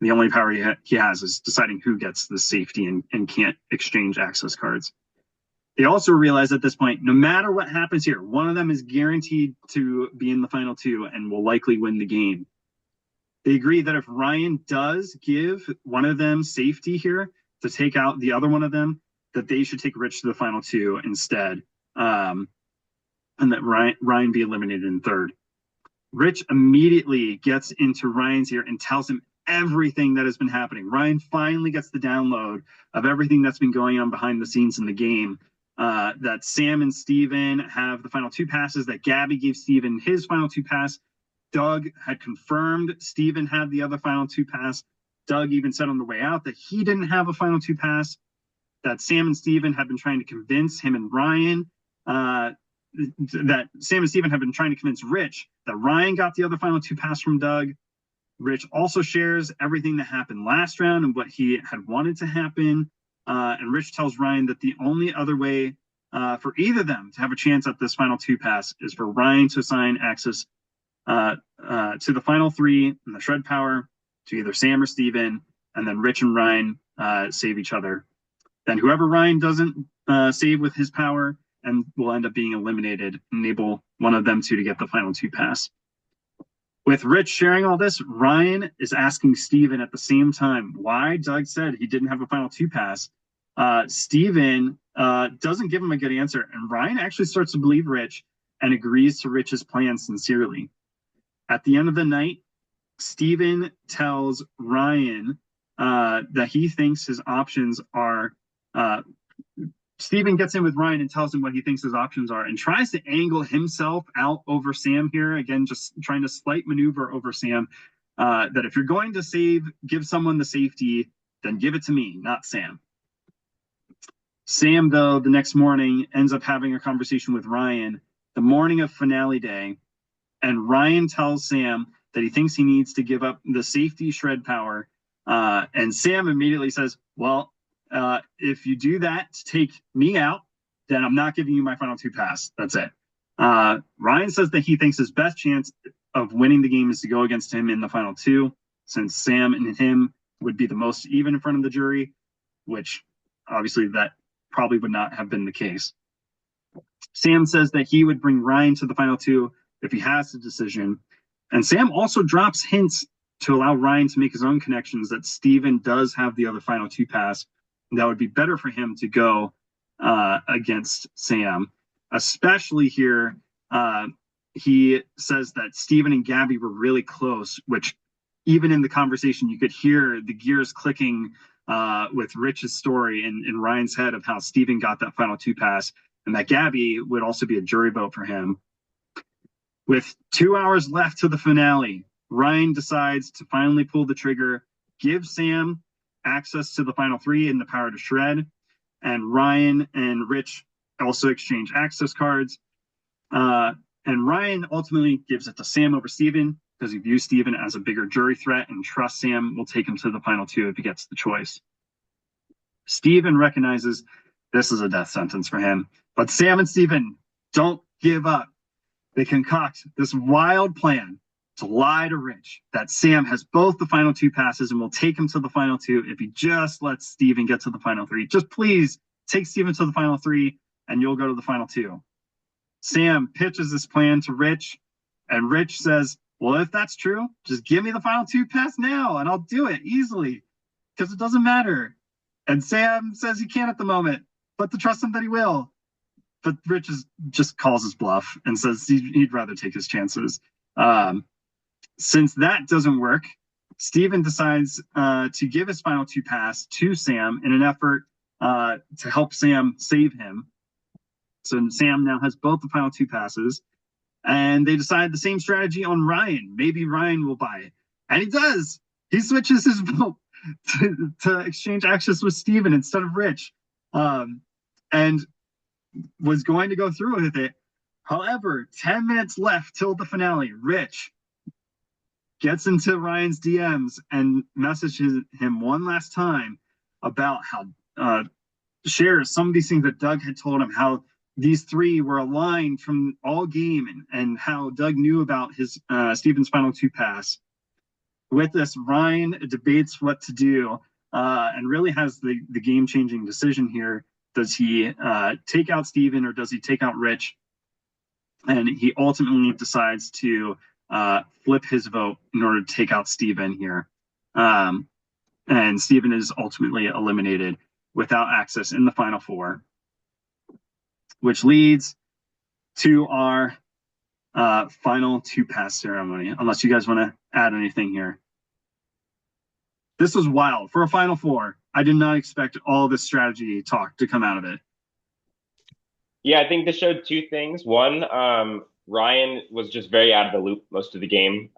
S1: The only power he has is deciding who gets the safety and can't exchange access cards. They also realize at this point, no matter what happens here, one of them is guaranteed to be in the final two and will likely win the game. They agree that if Ryan does give one of them safety here to take out the other one of them, that they should take Rich to the final two instead, and that Ryan be eliminated in third. Rich immediately gets into Ryan's ear and tells him everything that has been happening. Ryan finally gets the download of everything that's been going on behind the scenes in the game, that Sam and Steven have the final two passes, that Gabby gave Steven his final two pass. Doug had confirmed Steven had the other final two pass. Doug even said on the way out that he didn't have a final two pass, that Sam and Steven have been trying to convince him and Ryan, that Sam and Steven have been trying to convince Rich that Ryan got the other final two pass from Doug. Rich also shares everything that happened last round and what he had wanted to happen. And Rich tells Ryan that the only other way for either of them to have a chance at this final two pass is for Ryan to assign access to the final three and the shred power to either Sam or Steven, and then Rich and Ryan save each other. Then whoever Ryan doesn't save with his power and will end up being eliminated, enable one of them two to get the final two pass. With Rich sharing all this, Ryan is asking Steven at the same time why Doug said he didn't have a final two pass. Steven doesn't give him a good answer, and Ryan actually starts to believe Rich and agrees to Rich's plan sincerely. At the end of the night, Steven tells Ryan that he thinks his options are Steven gets in with Ryan and tells him what he thinks his options are and tries to angle himself out over Sam here. Again, just trying to slight maneuver over Sam, that if you're going to give someone the safety, then give it to me, not Sam. Sam, though, the next morning ends up having a conversation with Ryan the morning of finale day, and Ryan tells Sam that he thinks he needs to give up the safety shred power, and Sam immediately says, well, if you do that to take me out, then I'm not giving you my final two pass. That's it. Ryan says that he thinks his best chance of winning the game is to go against him in the final two, since Sam and him would be the most even in front of the jury, which obviously that probably would not have been the case. Sam says that he would bring Ryan to the final two if he has the decision. And Sam also drops hints to allow Ryan to make his own connections that Steven does have the other final two pass. That would be better for him to go against Sam, especially here. He says that Steven and Gabby were really close, which even in the conversation, you could hear the gears clicking with Rich's story in Ryan's head of how Steven got that final 2 pass, and that Gabby would also be a jury vote for him. With 2 hours left to the finale, Ryan decides to finally pull the trigger, give Sam access to the final 3 and the power to shred, and Ryan and Rich also exchange access cards. And Ryan ultimately gives it to Sam over Steven because he views Steven as a bigger jury threat and trusts Sam will take him to the final 2 if he gets the choice. Steven recognizes this is a death sentence for him, but Sam and Steven don't give up. They concoct this wild plan to lie to Rich that Sam has both the final 2 passes and will take him to the final 2 if he just lets Steven get to the final 3. Just please take Steven to the final 3 and you'll go to the final 2. Sam pitches this plan to Rich, and Rich says, well, if that's true, just give me the final 2 pass now and I'll do it easily because it doesn't matter. And Sam says he can't at the moment, but to trust him that he will. But Rich just calls his bluff and says he'd rather take his chances. Since that doesn't work, Steven decides to give his final 2 pass to Sam in an effort to help Sam save him. So Sam now has both the final 2 passes, and they decide the same strategy on Ryan. Maybe Ryan will buy it. And he does. He switches his vote to exchange access with Steven instead of Rich. And was going to go through with it. However, 10 minutes left till the finale. Rich gets into Ryan's DMs and messages him one last time about how shares some of these things that Doug had told him, how these 3 were aligned from all game, and how Doug knew about his Steven's final 2 pass. With this, Ryan debates what to do and really has the game-changing decision here. Does he take out Steven or does he take out Rich? And he ultimately decides to flip his vote in order to take out Steven here. And Steven is ultimately eliminated without access in the final 4, which leads to our final 2 pass ceremony, unless you guys want to add anything here. This was wild. For a final 4, I did not expect all this strategy talk to come out of it.
S2: Yeah, I think this showed 2 things. One, Ryan was just very out of the loop most of the game.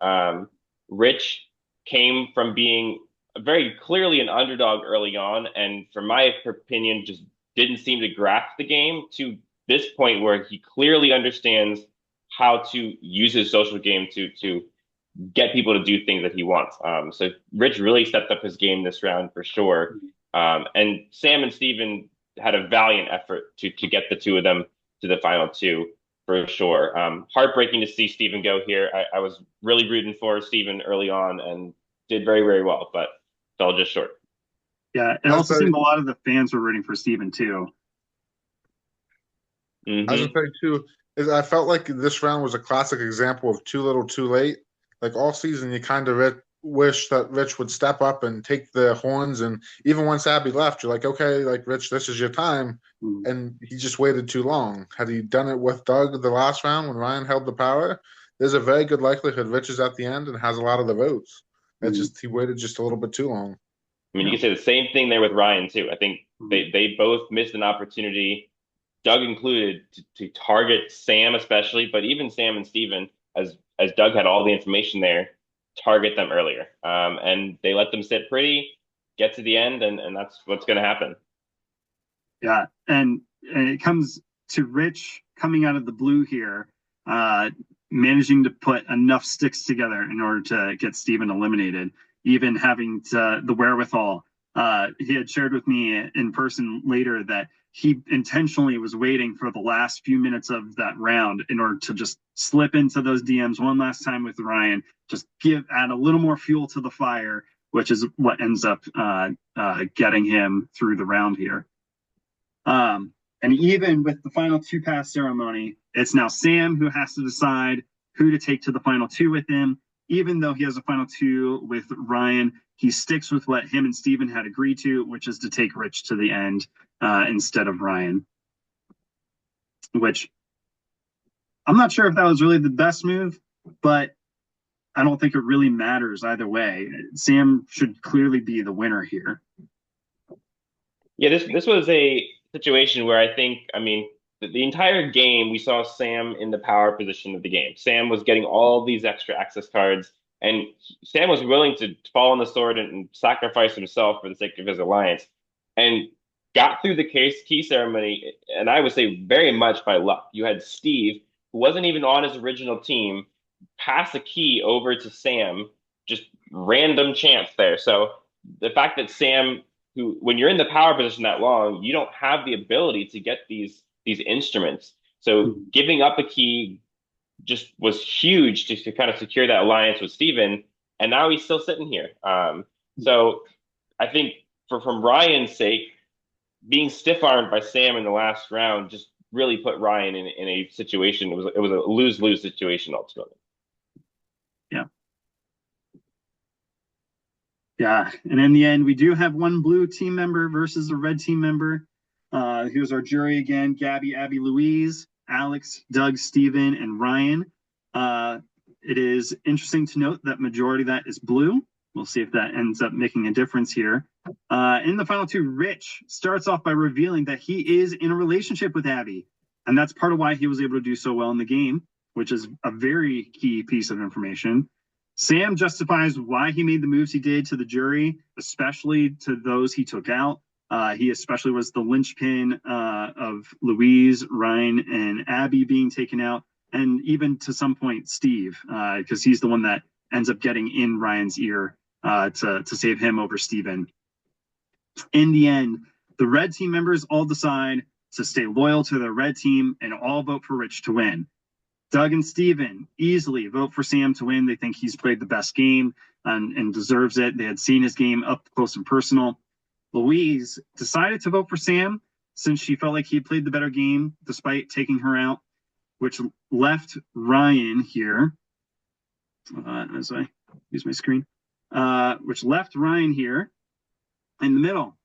S2: Rich came from being very clearly an underdog early on, and from my opinion, just didn't seem to grasp the game to this point where he clearly understands how to use his social game to get people to do things that he wants. So Rich really stepped up his game this round for sure. And Sam and Steven had a valiant effort to get the 2 of them to the final 2 for sure. Heartbreaking to see Steven go here. I was really rooting for Steven early on and did very, very well, but fell just short.
S1: Yeah, it also seemed a lot of the fans were rooting for Steven too.
S3: I was gonna say too, is I felt like this round was a classic example of too little, too late. Like all season, you kind of wish that Rich would step up and take the horns. And even once Abby left, you're like, okay, like Rich, this is your time. And he just waited too long. Had he done it with Doug the last round when Ryan held the power, there's a very good likelihood Rich is at the end and has a lot of the votes. It's just he waited just a little bit too long.
S2: I mean, you can say the same thing there with Ryan too. I think they both missed an opportunity, Doug included, to target Sam especially, but even Sam and Steven, as Doug had all the information there, target them earlier. And they let them sit pretty, get to the end, and that's what's going to happen.
S1: Yeah, and it comes to Rich coming out of the blue here, managing to put enough sticks together in order to get Steven eliminated, even having the wherewithal. He had shared with me in person later that he intentionally was waiting for the last few minutes of that round in order to just slip into those DMs one last time with Ryan, just add a little more fuel to the fire, which is what ends up getting him through the round here. And even with the final 2 pass ceremony, it's now Sam who has to decide who to take to the final 2 with him. Even though he has a final 2 with Ryan, he sticks with what him and Steven had agreed to, which is to take Rich to the end instead of Ryan. Which I'm not sure if that was really the best move, but I don't think it really matters either way. Sam should clearly be the winner here.
S2: Yeah, this was a situation where I think, I mean, the entire game we saw Sam in the power position of the game. Sam was getting all these extra access cards, and Sam was willing to fall on the sword and sacrifice himself for the sake of his alliance, and got through the key ceremony. And I would say very much by luck. You had Steve, who wasn't even on his original team, pass a key over to Sam, just random chance there. So the fact that Sam who when you're in the power position that long, you don't have the ability to get these instruments. So giving up a key just was huge to kind of secure that alliance with Steven. And now he's still sitting here. So I think from Ryan's sake, being stiff armed by Sam in the last round just really put Ryan in a situation. It was a lose-lose situation ultimately.
S1: Yeah. Yeah, and in the end, we do have one blue team member versus a red team member. Here's our jury again: Gabby, Abby, Louise, Alex, Doug, Steven, and Ryan. It is interesting to note that majority of that is blue. We'll see if that ends up making a difference here. In the final two, Rich starts off by revealing that he is in a relationship with Abby, and that's part of why he was able to do so well in the game, which is a very key piece of information. Sam justifies why he made the moves he did to the jury, especially to those he took out. He especially was the linchpin of Louise, Ryan, and Abby being taken out, and even to some point Steve, because he's the one that ends up getting in Ryan's ear to save him over Steven. In the end, the red team members all decide to stay loyal to their red team and all vote for Rich to win. Doug and Steven easily vote for Sam to win. They think he's played the best game and deserves it. They had seen his game up close and personal. Louise decided to vote for Sam since she felt like he played the better game despite taking her out, which left Ryan here. As I use my screen, which left Ryan here in the middle.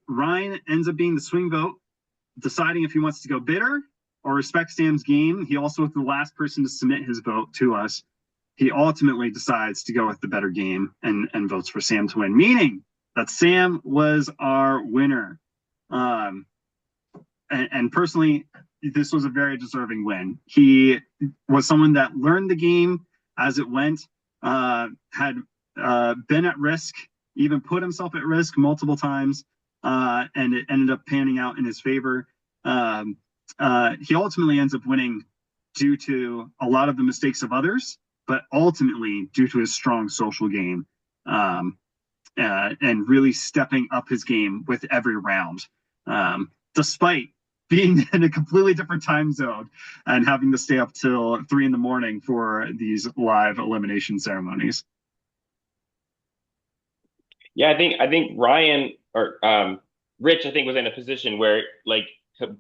S1: Ryan ends up being the swing vote, deciding if he wants to go bitter or respect Sam's game. He also was the last person to submit his vote to us. He ultimately decides to go with the better game and votes for Sam to win, meaning that Sam was our winner. And personally, this was a very deserving win. He was someone that learned the game as it went, had been at risk, even put himself at risk multiple times, and it ended up panning out in his favor. He ultimately ends up winning due to a lot of the mistakes of others, but ultimately due to his strong social game and really stepping up his game with every round, despite being in a completely different time zone and having to stay up till 3 a.m. for these live elimination ceremonies.
S2: Yeah, I think Ryan or Rich, I think, was in a position where like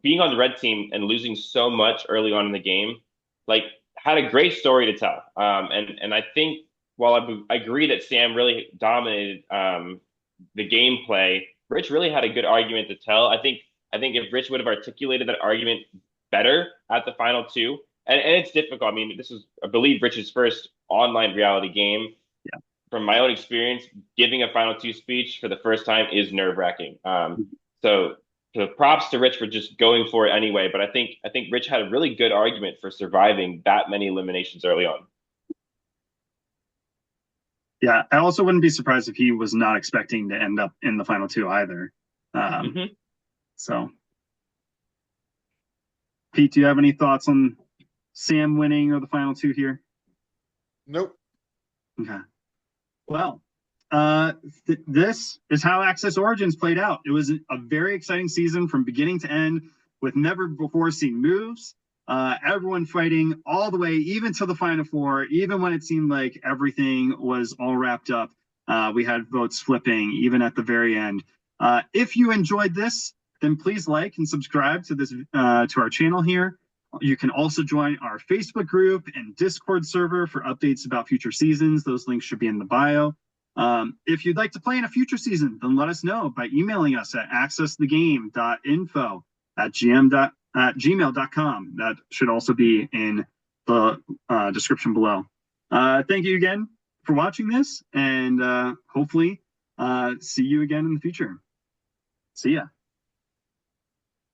S2: being on the red team and losing so much early on in the game, like had a great story to tell. And I think while I agree that Sam really dominated the gameplay, Rich really had a good argument to tell. I think if Rich would have articulated that argument better at the final two, and it's difficult. I mean, this is, I believe, Rich's first online reality game.
S1: Yeah.
S2: From my own experience, giving a final two speech for the first time is nerve-wracking. So props to Rich for just going for it anyway. But I think Rich had a really good argument for surviving that many eliminations early on.
S1: Yeah, I also wouldn't be surprised if he was not expecting to end up in the final two either. So, Pete, do you have any thoughts on Sam winning or the final two here?
S3: Nope.
S1: Okay. Well, this is how Access Origins played out. It was a very exciting season from beginning to end with never before seen moves. Everyone fighting all the way, even to the final four, even when it seemed like everything was all wrapped up. We had votes flipping even at the very end. If you enjoyed this, then please like and subscribe to this to our channel here. You can also join our Facebook group and Discord server for updates about future seasons. Those links should be in the bio. If you'd like to play in a future season, then let us know by emailing us at accessthegame.info@gmail.com. That should also be in the description below. Thank you again for watching this, and hopefully See you again in the future. See ya.